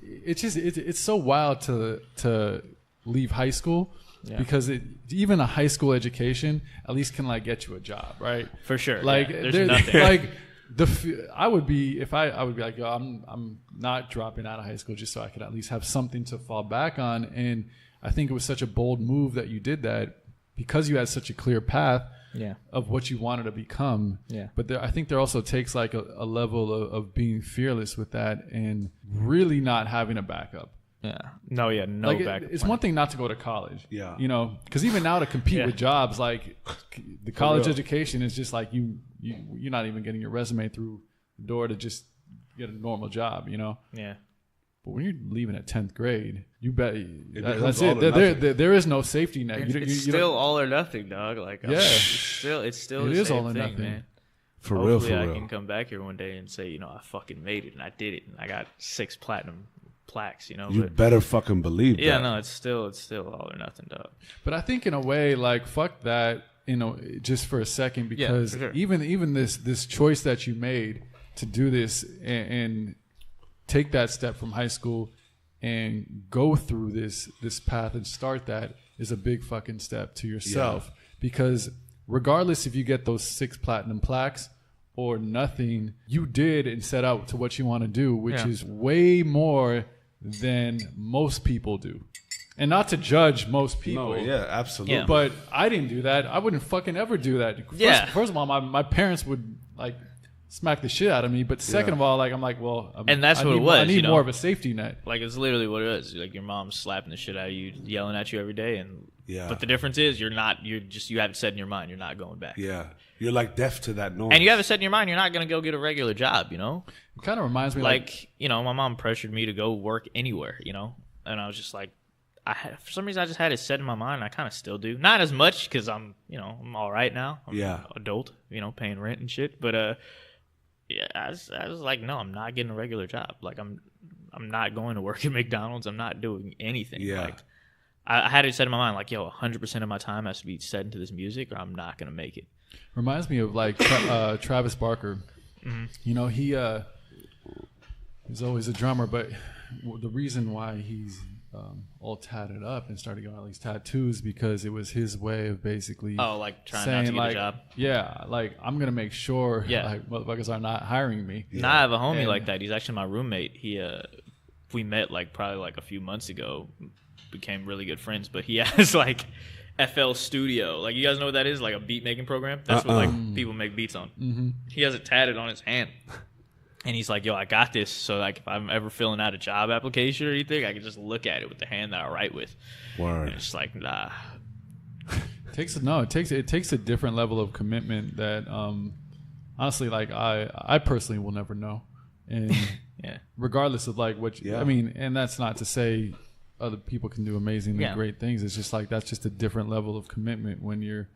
it's so wild to leave high school because even a high school education at least can like get you a job, right? For sure. Like there's nothing. Like I would be like, yo, I'm not dropping out of high school just so I could at least have something to fall back on. And I think it was such a bold move that you did that because you had such a clear path of what you wanted to become. Yeah. But I think there also takes like a level of being fearless with that and really not having a backup. Yeah. No like backup. It's one thing not to go to college. Yeah. You know, because even now to compete with jobs, like the college education is just like you're not even getting your resume through the door to just get a normal job, you know? Yeah. But when you're leaving at 10th grade, you bet that's it. There is no safety net. It's still all or nothing, dog. Like, it's still it the is same all or thing, nothing. man. Hopefully I can come back here one day and say, I fucking made it and I did it and I got 6 platinum plaques, You better fucking believe that. Yeah, no, it's still all or nothing, dog. But I think in a way, like, fuck that, just for a second, because even this choice that you made to do this and take that step from high school and go through this path and start that is a big fucking step to yourself. Because regardless if you get those 6 platinum plaques or nothing, you did and set out to what you want to do, which is way more than most people do. And not to judge most people. No, yeah, absolutely. Yeah. But I didn't do that. I wouldn't fucking ever do that. First of all, my parents would like smack the shit out of me. But second of all, like I'm like, well, and that's what it was. I need more of a safety net. Like it's literally what it is. Like your mom's slapping the shit out of you, yelling at you every day, and but the difference is you haven't said in your mind you're not going back. Yeah, you're like deaf to that noise, and you haven't said in your mind you're not gonna go get a regular job. It kind of reminds me like my mom pressured me to go work anywhere. And I was just like. For some reason, I just had it set in my mind. And I kind of still do, not as much because I'm all right now. I'm an adult, paying rent and shit. But I was like, no, I'm not getting a regular job. Like I'm not going to work at McDonald's. I'm not doing anything. Yeah. Like I had it set in my mind, like 100% of my time has to be set into this music, or I'm not gonna make it. Reminds me of like Travis Barker. Mm-hmm. He's always a drummer, but the reason why he's all tatted up and started going all these tattoos because it was his way of basically trying saying, not to get a job. Yeah, like I'm gonna make sure like motherfuckers are not hiring me. I have a homie like that. He's actually my roommate. We met probably a few months ago, became really good friends, but he has FL Studio. You guys know what that is? Like a beat making program. That's what people make beats on. Mm-hmm. He has it tatted on his hand. And he's like, yo, I got this. So if I'm ever filling out a job application or anything, I can just look at it with the hand that I write with. Word. And it's like, nah. It takes a different level of commitment that honestly, I personally will never know. And regardless of what I mean, and that's not to say other people can do amazingly great things. It's just that's just a different level of commitment when you're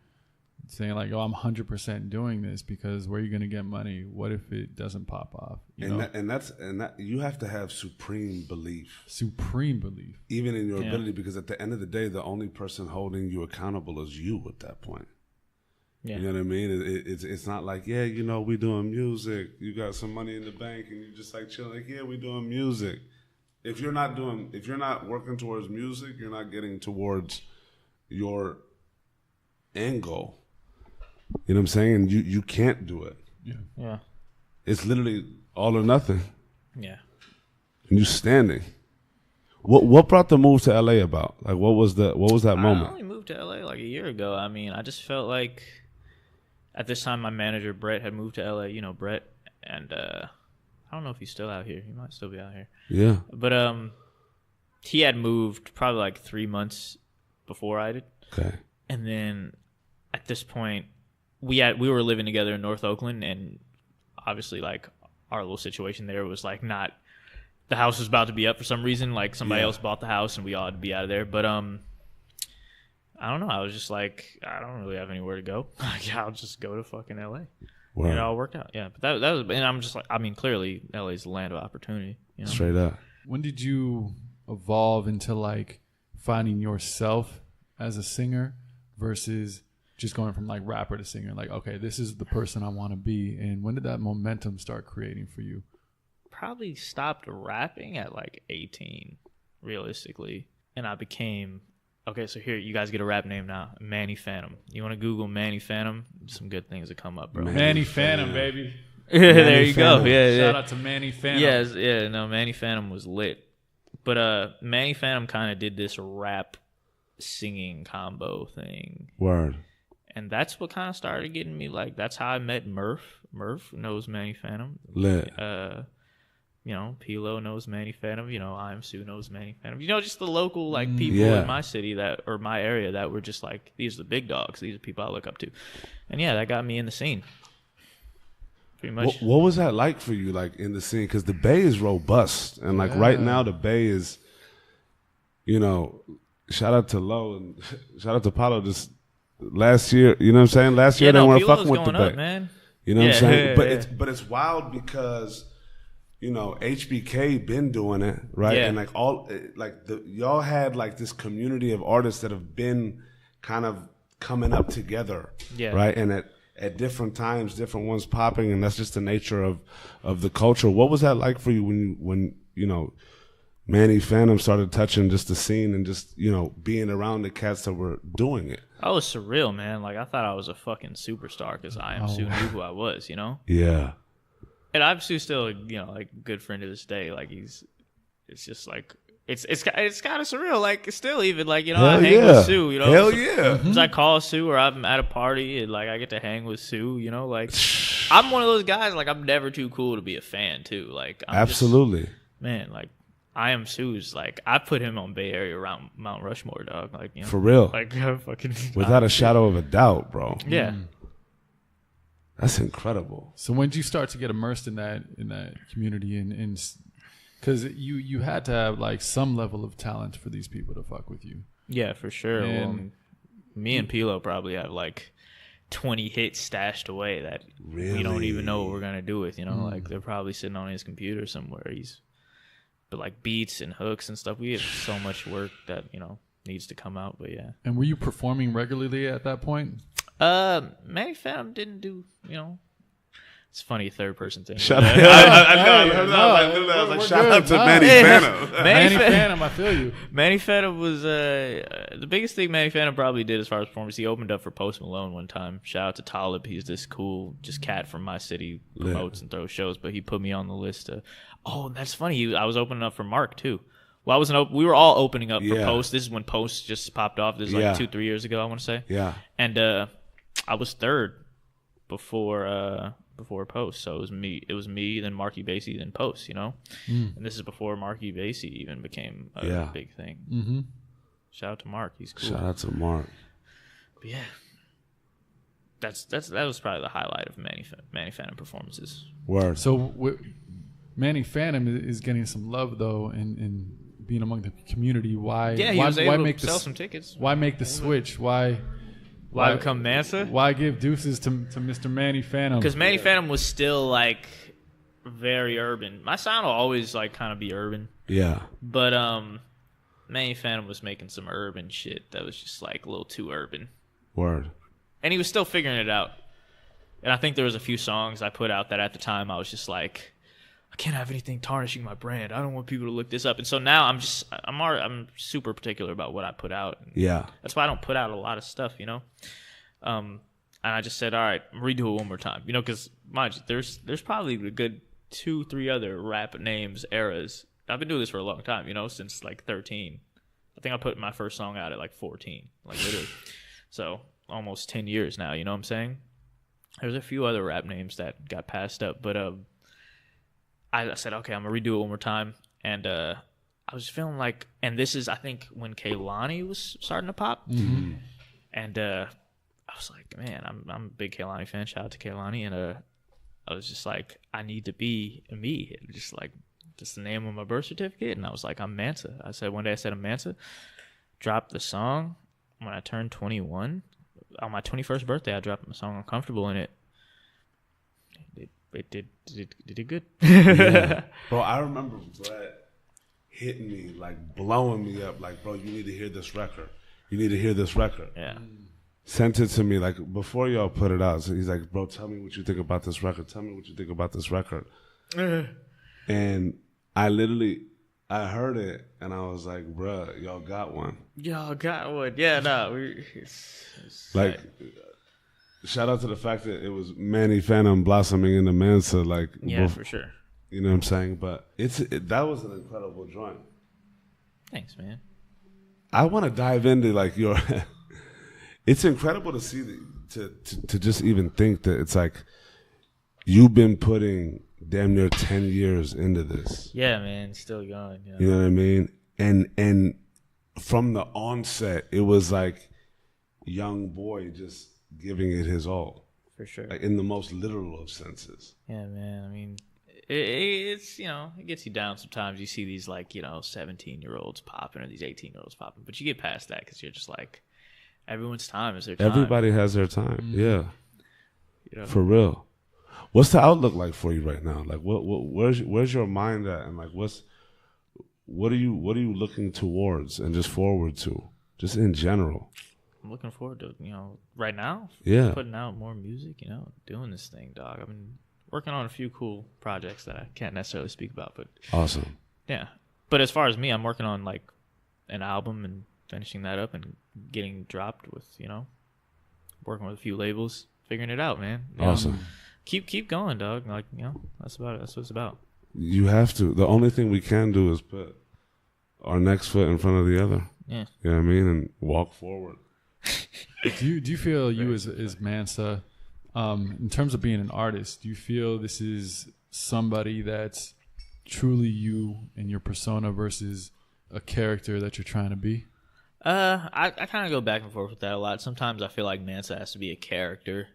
saying I'm 100% doing this because where are you going to get money? What if it doesn't pop off? That you have to have supreme belief, even in your ability, because at the end of the day, the only person holding you accountable is you at that point. Yeah. You know what I mean? It's not like, we doing music. You got some money in the bank and you're just chilling. We doing music. If you're not working towards music, you're not getting towards your end goal. You know what I'm saying? And you can't do it. Yeah. It's literally all or nothing. Yeah. And you standing. What brought the move to LA about? What was that moment? I only moved to LA a year ago. I mean, I just felt like at this time my manager Brett had moved to LA, Brett, and I don't know if he's still out here. He might still be out here. Yeah. But he had moved probably 3 months before I did. Okay. And then at this point we were living together in North Oakland, and obviously our little situation there was not, the house was about to be up for some reason, somebody else bought the house and we all had to be out of there. But I don't know, I was just I don't really have anywhere to go. I'll just go to fucking LA. Wow. And it all worked out. Yeah. But that was, and I'm just clearly LA's the land of opportunity, Straight up. When did you evolve into finding yourself as a singer versus just going from rapper to singer? Okay, this is the person I want to be. And when did that momentum start creating for you? Probably stopped rapping at 18, realistically. And I became Okay, so here you guys get a rap name now, Manny Phantom. You want to Google Manny Phantom? Some good things that come up, bro. Manny Phantom, baby. There you Phantom. go. Yeah, Shout out to Manny Phantom. Yes, yeah. No, Manny Phantom was lit, but Manny Phantom kind of did this rap singing combo thing. Word. And that's what kind of started getting me, like, that's how I met Murph. Murph knows Manny Phantom. Lit. You know, Pilo knows Manny Phantom. You know, I'm Sue knows Manny Phantom. You know, just the local, like, people in my city or my area that were just like, these are the big dogs. These are people I look up to. And yeah, that got me in the scene. Pretty much. What was that like for you, like, in the scene? Because the Bay is robust. And, like, right now, the Bay is, you know, shout out to Lo and shout out to Paulo. Just last year, you know what I'm saying? Last year, they weren't fucking with the Bay. Man. You know what I'm saying? But it's wild because, you know, HBK been doing it, right? And like y'all had like this community of artists that have been kind of coming up together, right? And at different times, different ones popping, and that's just the nature of the culture. What was that like for you when you know, Manny Phantom started touching just the scene and just, you know, being around the cats that were doing it? I was surreal, man. Like, I thought I was a fucking superstar because I am Sue knew who I was, you know? Yeah. And I'm Sue still, you know, like, a good friend to this day. Like, it's just like, it's kind of surreal. Like, still even, like, you know, I hang with Sue, you know? Hell yeah. Sometimes I call Sue or I'm at a party and, like, I get to hang with Sue, you know? Like, I'm one of those guys, like, I'm never too cool to be a fan, too. Like, Absolutely. Man, like, I am Sue's, like, I put him on Bay Area around Mount Rushmore, dog. Like, you know, for real. Like, fucking without a shadow of a doubt, bro. Yeah. That's incredible. So when did you start to get immersed in that community and because you had to have like some level of talent for these people to fuck with you? Yeah, for sure. Well, me and Pilo probably have like 20 hits stashed away that we don't even know what we're gonna do with. You know, like they're probably sitting on his computer somewhere. But like beats and hooks and stuff, we have so much work that, you know, needs to come out. But yeah. And were you performing regularly at that point? Manny Phantom didn't do, you know, it's a funny third person thing. Shout out. I was like, shout out to Manny Phantom. Manny Phantom, I feel you. Manny Phantom was the biggest thing Manny Phantom probably did as far as performance. He opened up for Post Malone one time. Shout out to Talib. He's this cool just cat from my city, promotes and throws shows, but he put me on the list. Oh, that's funny. I was opening up for Mark too. Well, I wasn't. We were all opening up for Post. This is when Post just popped off. This is like 2-3 years ago, I want to say. Yeah. And I was third before Post. So it was me, then Marky Basie, then Post. You know. And this is before Marky Basie even became a big thing. Mm-hmm. Shout out to Mark. He's cool. Shout out to Mark. But yeah. That was probably the highlight of Manny Phantom performances. Word. So Manny Phantom is getting some love though, and being among the community. Why? Yeah, he was able to sell some tickets. Why make the switch? Why become Mansa? Why give deuces to Mr. Manny Phantom? Because Manny Phantom was still like very urban. My sound will always like kind of be urban. Yeah. But Manny Phantom was making some urban shit that was just like a little too urban. Word. And he was still figuring it out. And I think there was a few songs I put out that at the time I was just like, I can't have anything tarnishing my brand. I don't want people to look this up. And so now I'm super particular about what I put out. Yeah. That's why I don't put out a lot of stuff, you know? And I just said, all right, redo it one more time. You know, because mind you, there's probably a good 2-3 other rap names, eras. I've been doing this for a long time, you know, since like 13. I think I put my first song out at like 14, like literally. So almost 10 years now, you know what I'm saying? There's a few other rap names that got passed up, but I said, okay, I'm going to redo it one more time. And I was feeling like, and this is, I think, when Kehlani was starting to pop. Mm-hmm. And I was like, man, I'm a big Kehlani fan. Shout out to Kehlani. And I was just like, I need to be me. Just the name of my birth certificate. And I was like, I'm Mansa. One day I said I'm Mansa. Dropped the song when I turned 21. On my 21st birthday, I dropped my song Uncomfortable in it. It did good. Yeah. Bro, I remember Brett hitting me, like blowing me up, like, bro, you need to hear this record. You need to hear this record. Yeah. Sent it to me, like, before y'all put it out. So he's like, bro, tell me what you think about this record. Tell me what you think about this record. And I literally, I heard it and I was like, bruh, y'all got one. Y'all got one. Yeah, no. It's Like, shout out to the fact that it was Manny Phantom blossoming into Mansa. Like, yeah, for sure. You know what I'm saying? But that was an incredible joint. Thanks, man. I want to dive into like your. It's incredible to see to just even think that it's like you've been putting damn near 10 years into this. Yeah, man, still going. You know what I mean? And from the onset, it was like young boy just giving it his all. For sure. Like, in the most literal of senses. Yeah, man. I mean, it's, it gets you down sometimes. You see these, like, 17-year-olds popping or these 18-year-olds popping. But you get past that because you're just like, everyone's time is their time. Everybody has their time. Yeah. For real. What's the outlook like for you right now? Like, where's your mind at? And, like, what are you looking towards and just forward to? Just in general. I'm looking forward to, right now. Yeah. Putting out more music, doing this thing, dog. I've been working on a few cool projects that I can't necessarily speak about, but awesome. Yeah. But as far as me, I'm working on like an album and finishing that up and getting dropped with, working with a few labels, figuring it out, man. Awesome. Keep going, dog. Like, that's about it. That's what it's about. You have to. The only thing we can do is put our next foot in front of the other. Yeah. You know what I mean? And walk forward. Do you feel you as Mansa, in terms of being an artist, do you feel this is somebody that's truly you and your persona versus a character that you're trying to be? I kind of go back and forth with that a lot. Sometimes I feel like Mansa has to be a character.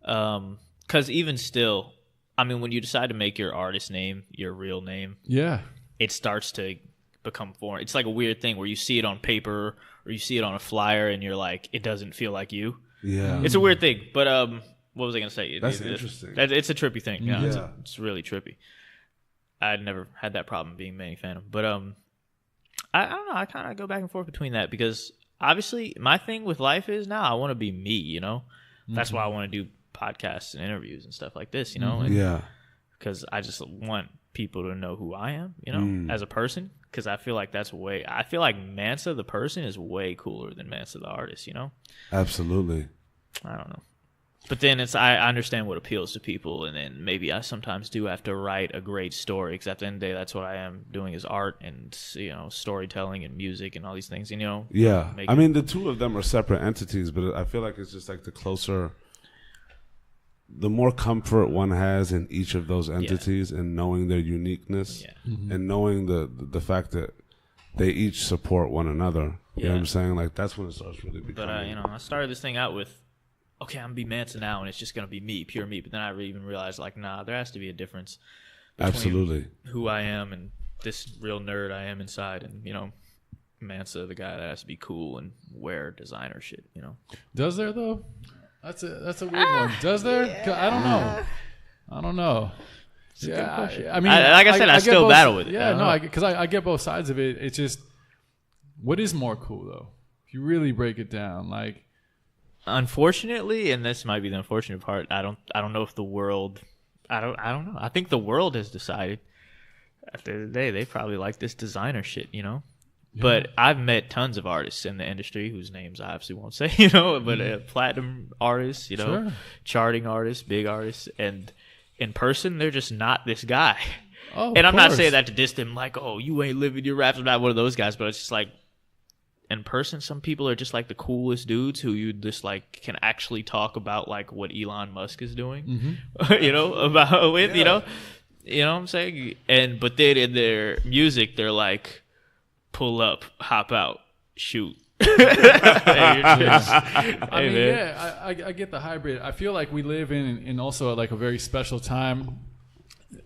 Because even still, I mean, when you decide to make your artist name your real name, yeah, it starts to become foreign. It's like a weird thing where you see it on paper or you see it on a flyer and you're like, it doesn't feel like you. Yeah. It's a weird thing. But what was I going to say? That's interesting. It's a trippy thing. Yeah. Yeah. It's really trippy. I'd never had that problem being Manny Phantom. But I don't know. I kind of go back and forth between that because obviously my thing with life is now I want to be me, That's why I want to do podcasts and interviews and stuff like this, And, yeah. Because I just want people to know who I am, as a person. Because I feel like I feel like Mansa the person is way cooler than Mansa the artist, Absolutely. I don't know. But then I understand what appeals to people, and then maybe I sometimes do have to write a great story, because at the end of the day, that's what I am doing is art and, storytelling and music and all these things, Yeah. I mean, the two of them are separate entities, but I feel like it's just like the more comfort one has in each of those entities and knowing their uniqueness and knowing the fact that they each support one another. You know what I'm saying? Like, that's when it starts really becoming. But, I started this thing out with, okay, I'm going to be Mansa now, and it's just going to be me, pure me. But then I even realized, like, nah, there has to be a difference between Absolutely. who I am and this real nerd I am inside. And, Mansa, the guy that has to be cool and wear designer shit, Does there, though? That's a weird one. Does there? Yeah. I don't know. Yeah, I mean, like I said, I still battle with it. Yeah, no, because I get both sides of it. It's just, what is more cool though? If you really break it down, like, unfortunately, and this might be the unfortunate part, I don't know if the world, I don't know. I think the world has decided at the end of the day they probably like this designer shit, Yeah. But I've met tons of artists in the industry whose names I obviously won't say, but platinum artists, Sure. charting artists, big artists, and in person, they're just not this guy. Oh, and I'm not course. saying that to diss them, like, oh, you ain't living your raps. I'm not one of those guys, but it's just like, in person, some people are just like the coolest dudes who you just like can actually talk about like what Elon Musk is doing, about with, you know what I'm saying? But then in their music, they're like, pull up, hop out, shoot. I get the hybrid. I feel like we live in also like a very special time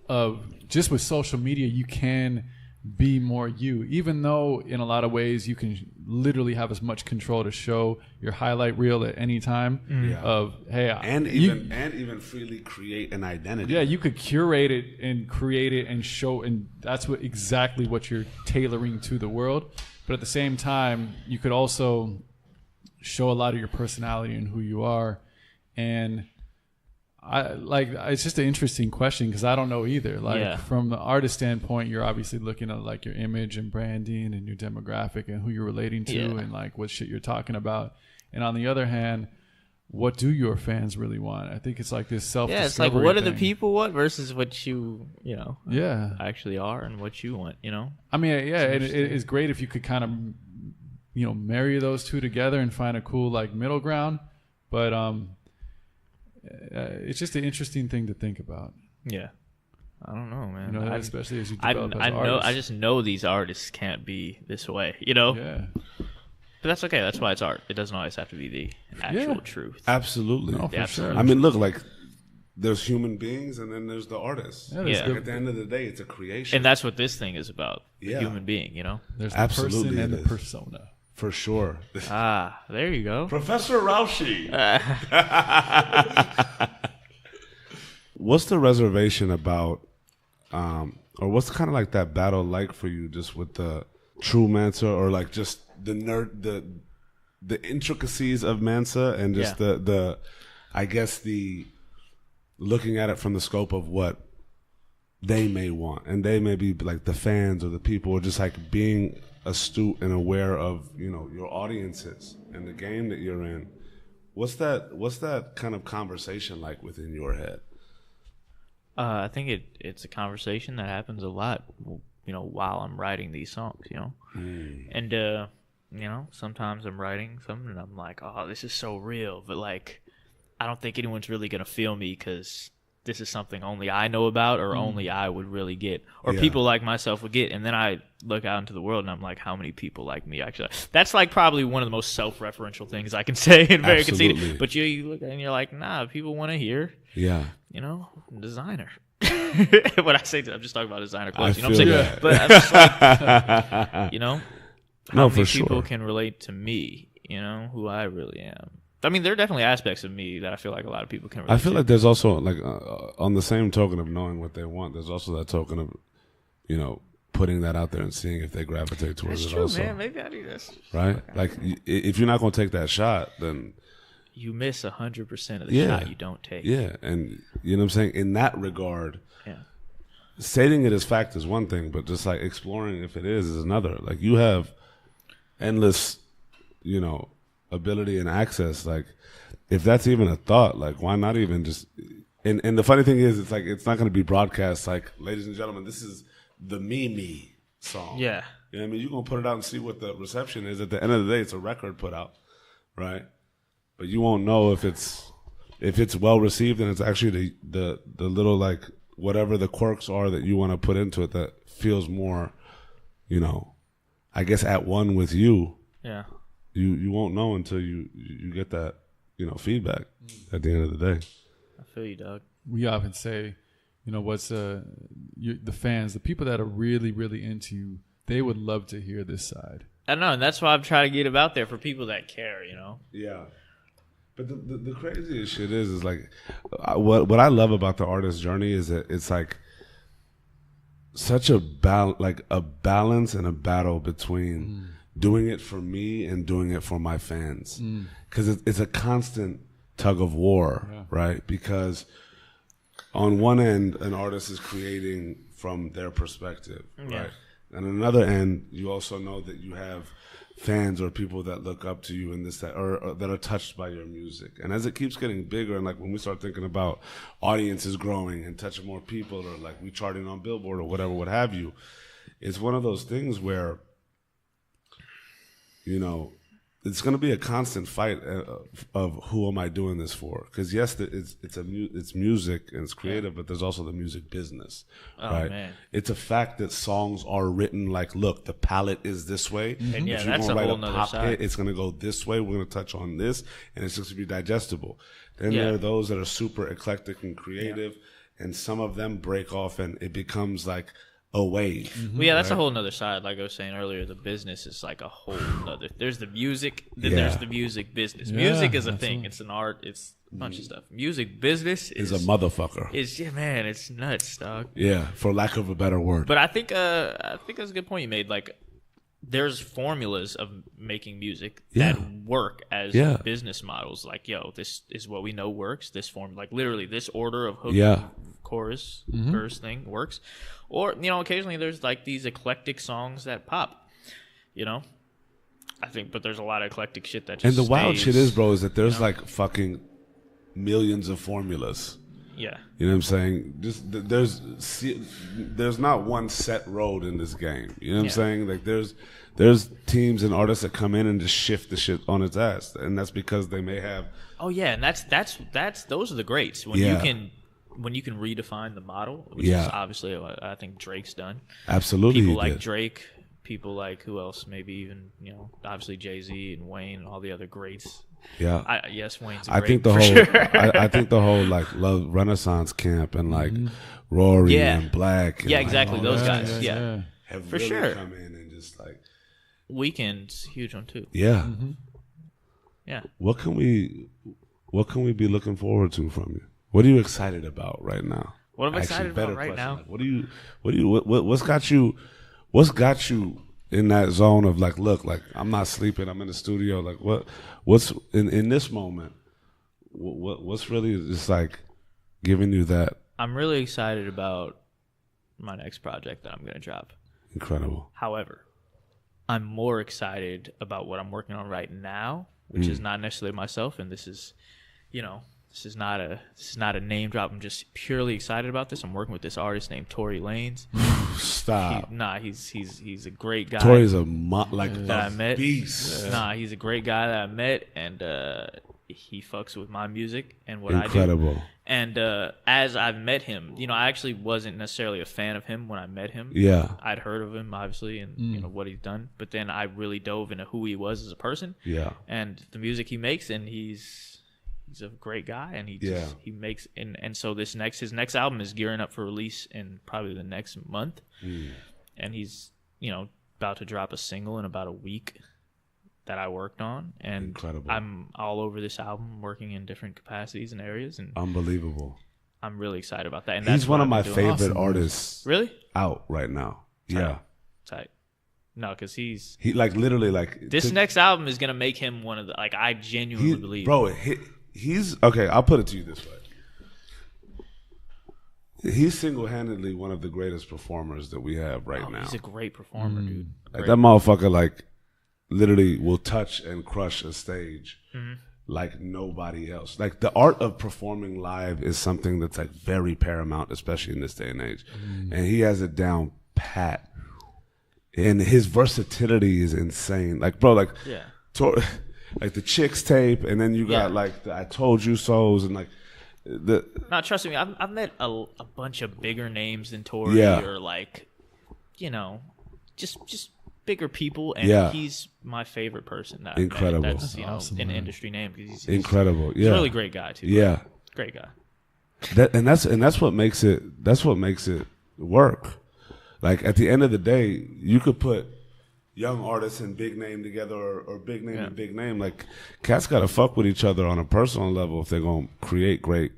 of just with social media, you can be more you, even though in a lot of ways you can literally have as much control to show your highlight reel at any time of, hey, and even freely create an identity. Yeah, you could curate it and create it and show, and that's exactly what you're tailoring to the world. But at the same time, you could also show a lot of your personality and who you are. And It's just an interesting question because I don't know either. Like Yeah. from the artist standpoint, you're obviously looking at like your image and branding and your demographic and who you're relating to Yeah. and like what shit you're talking about. And on the other hand, what do your fans really want? I think it's like this self-discovery it's like what do the thing. people want versus what you Yeah. actually are and what you want. I mean, yeah, it's great if you could kind of, marry those two together and find a cool like middle ground. But it's just an interesting thing to think about. Yeah. I don't know, man. Especially as you develop as I artists. I just know these artists can't be this way, Yeah. But that's okay. That's why it's art. It doesn't always have to be the actual truth. Absolutely. No, for sure. I mean, look, like there's human beings and then there's the artists. Yeah, Yeah. Like, at the end of the day, it's a creation. And that's what this thing is about. The Yeah. human being, There's the Absolutely person and it the is. persona. For sure. There you go. Professor Raushi. What's the reservation about, or what's kind of like that battle like for you just with the true Mansa or like just the the intricacies of Mansa and just the I guess the looking at it from the scope of what they may want and they may be like the fans or the people or just like being astute and aware of your audiences and the game that you're in. What's that kind of conversation like within your head? I think it's a conversation that happens a lot, while I'm writing these songs, And, sometimes I'm writing something and I'm like, oh, this is so real. But, like, I don't think anyone's really going to feel me because this is something only I know about or only I would really get. Or people like myself would get. And then I look out into the world and I'm like, how many people like me actually? That's, like, probably one of the most self-referential things I can say and very conceited. But you look at it and you're like, nah, people want to hear. Yeah. Designer. When I say that, I'm just talking about designer clothes. I What I'm saying? that. But I'm just like, how many for people sure. can relate to me? Who I really am. I mean, there are definitely aspects of me that I feel like a lot of people can relate I feel to. like there's also like on the same token of knowing what they want, there's also that token of putting that out there and seeing if they gravitate towards That's it true, also. man. Maybe I do this. Right? Like if you're not going to take that shot, then You miss 100% of the shot you don't take. yeah, and you know what I'm saying? In that regard, Yeah. stating it as fact is one thing, but just like exploring if it is another. Like you have endless, ability and access. Like if that's even a thought, like why not even just? And the funny thing is, it's like it's not going to be broadcast. Like, ladies and gentlemen, this is the Me song. Yeah. You know what I mean? You're gonna put it out and see what the reception is. At the end of the day, it's a record put out, right? But you won't know if it's well received and it's actually the little like whatever the quirks are that you want to put into it that feels more, I guess at one with you. Yeah. You won't know until you get that feedback at the end of the day. I feel you, dog. We often say, what's the fans, the people that are really, really into you, they would love to hear this side. I don't know, and that's why I'm trying to get it out there for people that care, Yeah. But the craziest shit is like what I love about the artist's journey is that it's like such a balance and a battle between doing it for me and doing it for my fans, because it's a constant tug of war, right? Because on one end, an artist is creating from their perspective, right? And on another end, you also know that you have fans or people that look up to you and this that or that are touched by your music. And as it keeps getting bigger, and like when we start thinking about audiences growing and touching more people, or like we charting on Billboard or whatever, what have you, it's one of those things where it's going to be a constant fight of who am I doing this for? Because yes, it's music and it's creative, but there's also the music business, right? Man. It's a fact that songs are written like, look, the palette is this way. And If you're that's gonna a write whole nother pop side. hit, it's going to go this way. We're going to touch on this, and it's just to be digestible. Then Yeah. there are those that are super eclectic and creative, and some of them break off, and it becomes like a wave. Well, yeah, that's a whole nother side. Like I was saying earlier, the business is like a whole nother. There's the music, then there's the music business. Music is a thing. It's an art. It's a bunch of stuff. Music business Is a motherfucker. Man, it's nuts, dog. Yeah, for lack of a better word. But I think that's a good point you made. Like, there's formulas of making music Yeah. that work as Yeah. business models. Like, yo, this is what we know works. This form, like literally this order of hook, Yeah. chorus, verse thing works. Or, you know, occasionally there's like these eclectic songs that pop, you know? I think, but there's a lot of eclectic shit that just And the wild stays, shit is, bro, is that there's you know? like fucking millions of formulas. Yeah. You know what I'm saying? Just there's not one set road in this game. You know what I'm Yeah. saying? Like there's teams and artists that come in and just shift the shit on its ass, and that's because they may have. Oh yeah, and that's those are the greats when Yeah. you can redefine the model, which Yeah. is obviously what I think Drake's done. Absolutely, People he like did. Drake, people like who else? Maybe even, you know, obviously Jay-Z and Wayne and all the other greats. Yeah, Yes, Wayne's a I great think the for whole sure. I think the whole like love Renaissance camp and like Rory Yeah. and Black. And Yeah, like, exactly, all those that guys, shit yeah. have For really sure. come in and just like Weekend's a huge one too. yeah. Yeah. What can we be looking forward to from you? What are you excited about right now? What am I excited about better right question. now? Like, what's got you in that zone of like, look, like I'm not sleeping, I'm in the studio. Like what's in this moment? What's really just like giving you that I'm really excited about my next project that I'm going to drop. incredible? However, I'm more excited about what I'm working on right now, which is not necessarily myself, and this is, you know, this is not a name drop. I'm just purely excited about this. I'm working with this artist named Tory Lanez. Stop. He's a great guy. Tory's a that I met. beast. Nah, he's a great guy that I met, and he fucks with my music and what Incredible. I do. And as I've met him, you know, I actually wasn't necessarily a fan of him when I met him. Yeah. I'd heard of him, obviously, and you know what he's done. But then I really dove into who he was as a person, Yeah. and the music he makes, and he's a great guy, and he makes and so his next album is gearing up for release in probably the next month, and he's, you know, about to drop a single in about a week that I worked on, and Incredible. I'm all over this album, working in different capacities and areas, and Unbelievable. I'm really excited about that. And He's that's one what of my I've been doing. favorite Awesome. artists Really? out right now. Yeah. Tight. No, because He like literally like this next album is gonna make him one of the, like, I genuinely believe. Bro, he's okay. I'll put it to you this way: he's single-handedly one of the greatest performers that we have right now. He's a great performer, dude. Like that motherfucker, like literally will touch and crush a stage like nobody else. Like the art of performing live is something that's like very paramount, especially in this day and age. And he has it down pat. And his versatility is insane. Like, bro, like, Yeah. like the Chicks tape, and then you got like the I Told You So's, and like the Now, trust me, I've met a bunch of bigger names than Tory, Yeah. or like, you know, just bigger people, and Yeah. he's my favorite person. That Incredible. I've met. That's, you know, Awesome, an man. industry name, because he's incredible. He's Yeah, a really great guy too. Yeah, Great guy. that's what makes it. That's what makes it work. Like at the end of the day, you could put young artists and big name together, or big name and big name. Like cats got to fuck with each other on a personal level if they're gonna create great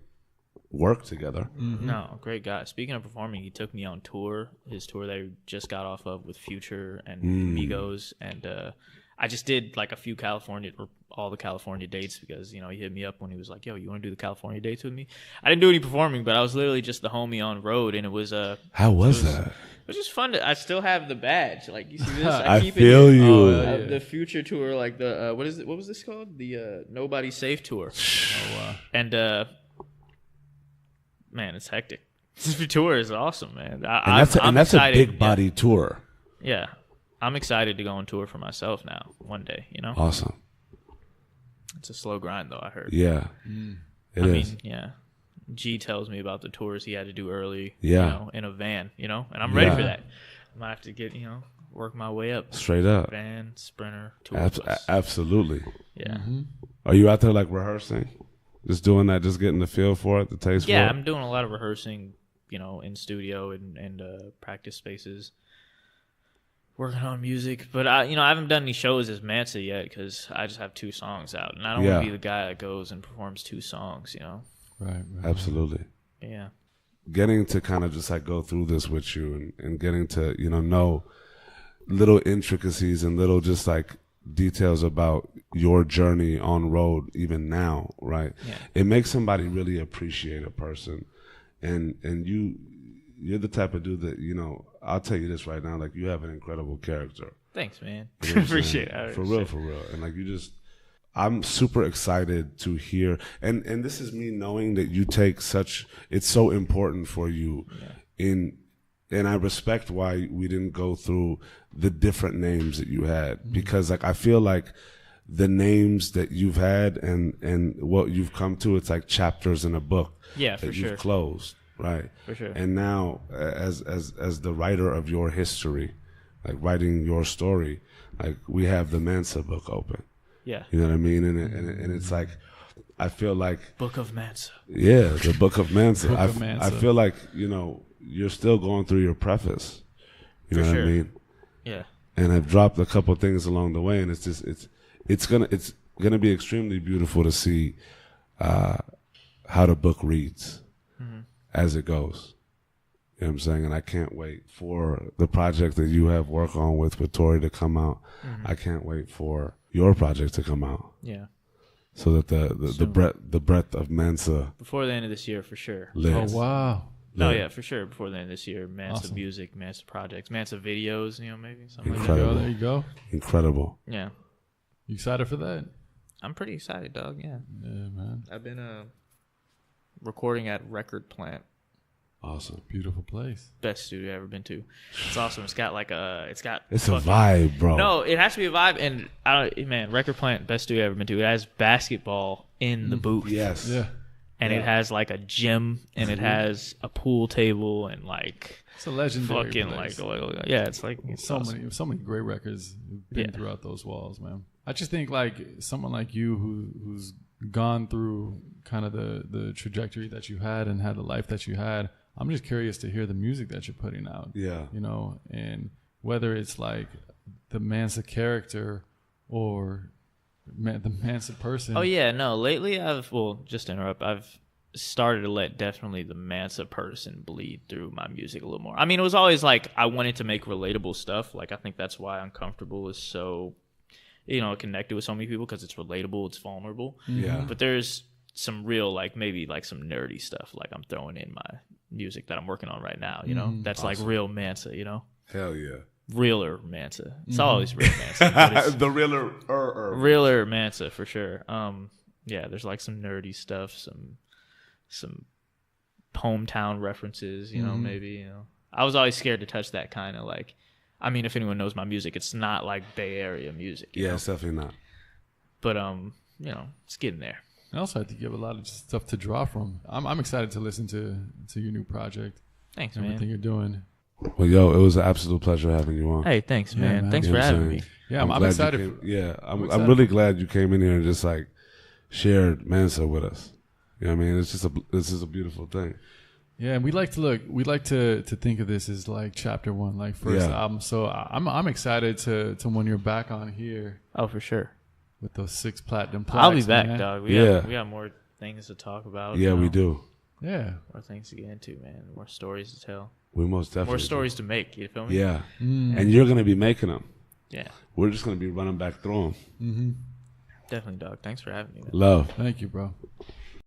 work together. No, great guy. Speaking of performing, he took me on tour. His tour that he just got off of with Future and Migos, and I just did like a few all the California dates, because, you know, he hit me up when he was like, "Yo, you want to do the California dates with me?" I didn't do any performing, but I was literally just the homie on road, and it was How was that? it was just fun. I still have the badge. Like, you see this? I keep feel it here. you. The Future tour, like the what is it? What was this called? The Nobody Safe tour. Oh, wow. And man, it's hectic. This tour is awesome, man. And that's a excited. big body tour. Yeah, I'm excited to go on tour for myself now. One day, you know. Awesome. It's a slow grind, though. I heard. Yeah, it I is. mean, yeah. G tells me about the tours he had to do early. Yeah. You know, in a van. You know, and I'm ready Yeah. for that. I might have to get, you know, work my way up. Straight up. Van, Sprinter, tour bus. Absolutely. Yeah. Are you out there like rehearsing? Just doing that, just getting the feel for it, the taste Yeah, for it? I'm doing a lot of rehearsing, you know, in studio and practice spaces, working on music. But I haven't done any shows as Mansa yet, because I just have 2 songs out, and I don't want to be the guy that goes and performs 2 songs, you know. Right. Absolutely. Yeah. Getting to kind of just like go through this with you, and getting to, you know little intricacies and little just like details about your journey on road even now, right? Yeah. It makes somebody really appreciate a person. And you're the type of dude that, you know, I'll tell you this right now, like you have an incredible character. Thanks, man. You know what I'm Appreciate saying? it. For real. And like I'm super excited to hear, and this is me knowing that you take it's so important for you and I respect why we didn't go through the different names that you had, because like I feel like the names that you've had and what you've come to, it's like chapters in a book that you've closed, right? For sure. And now as the writer of your history, like writing your story, like we have the Mansa book open. Yeah. You know what I mean? And it's like, I feel like Book of Mansa. Yeah, the Book of Mansa. Book of Mansa. I feel like, you know, you're still going through your preface. You know what I mean? Yeah. And I've dropped a couple things along the way, and it's just it's gonna be extremely beautiful to see how the book reads as it goes. You know what I'm saying? And I can't wait for the project that you have work on with Tori to come out. I can't wait for your project to come out. Yeah. So that the breadth of Mansa before the end of this year, for sure. lives. Oh wow. No, yeah, for sure. Before the end of this year, Mansa Awesome. music, Mansa projects, Mansa videos, you know, maybe something Incredible. There you go. Incredible. like that. Yeah. You excited for that? I'm pretty excited, dog. Yeah. Yeah, man. I've been recording at Record Plant. Awesome. Beautiful place. Best studio I've ever been to. It's awesome. It's got like It's a vibe, bro. No, it has to be a vibe. And Record Plant, best studio I've ever been to. It has basketball in the booth. Yes. Yeah. And it has like a gym, and it has a pool table, and like It's a legendary fucking place. like yeah, it's like it's so awesome. many great records have been Yeah. throughout those walls, man. I just think like someone like you who's gone through kind of the trajectory that you had and had the life that you had. I'm just curious to hear the music that you're putting out. Yeah. You know, and whether it's like the Mansa character or the Mansa person. Oh yeah, no. Lately, just to interrupt, I've started to let definitely the Mansa person bleed through my music a little more. I mean, it was always like I wanted to make relatable stuff. Like I think that's why Uncomfortable is so, you know, connected with so many people, because it's relatable, it's vulnerable. Yeah. But there's some real like maybe like some nerdy stuff like I'm throwing in my music that I'm working on right now. You know, that's awesome. like real Mansa. You know. Hell yeah. Realer Mansa. It's always real Mansa. But it's The realer. realer Mansa for sure. Yeah, there's like some nerdy stuff, some hometown references, you know, maybe, you know. I was always scared to touch that kind of like, I mean, if anyone knows my music, it's not like Bay Area music. You know? It's definitely not. But you know, it's getting there. And also, I think you have a lot of stuff to draw from. I'm excited to listen to your new project. Thanks, Everything man. you're doing. Well, yo, it was an absolute pleasure having you on. Hey, thanks, Yeah, man. man. Thanks You for know what having saying? me. Yeah, I'm glad you excited. came- yeah, I'm excited. really glad you came in here and just like shared Mansa with us. You know what I mean? This is a beautiful thing. Yeah, and we like to think of this as like chapter 1, like first Yeah. album. So I'm excited to when you're back on here Oh, for sure. with those 6 platinum plaques. I'll be back, man. dog. We got more things to talk about. Yeah, you know, we do. Yeah. More things to get into, man. More stories to tell. We most definitely More do. stories to make. You feel me? Yeah. And you're going to be making them. Yeah. We're just going to be running back through them. Definitely, dog. Thanks for having me, man. Love. Thank you, bro.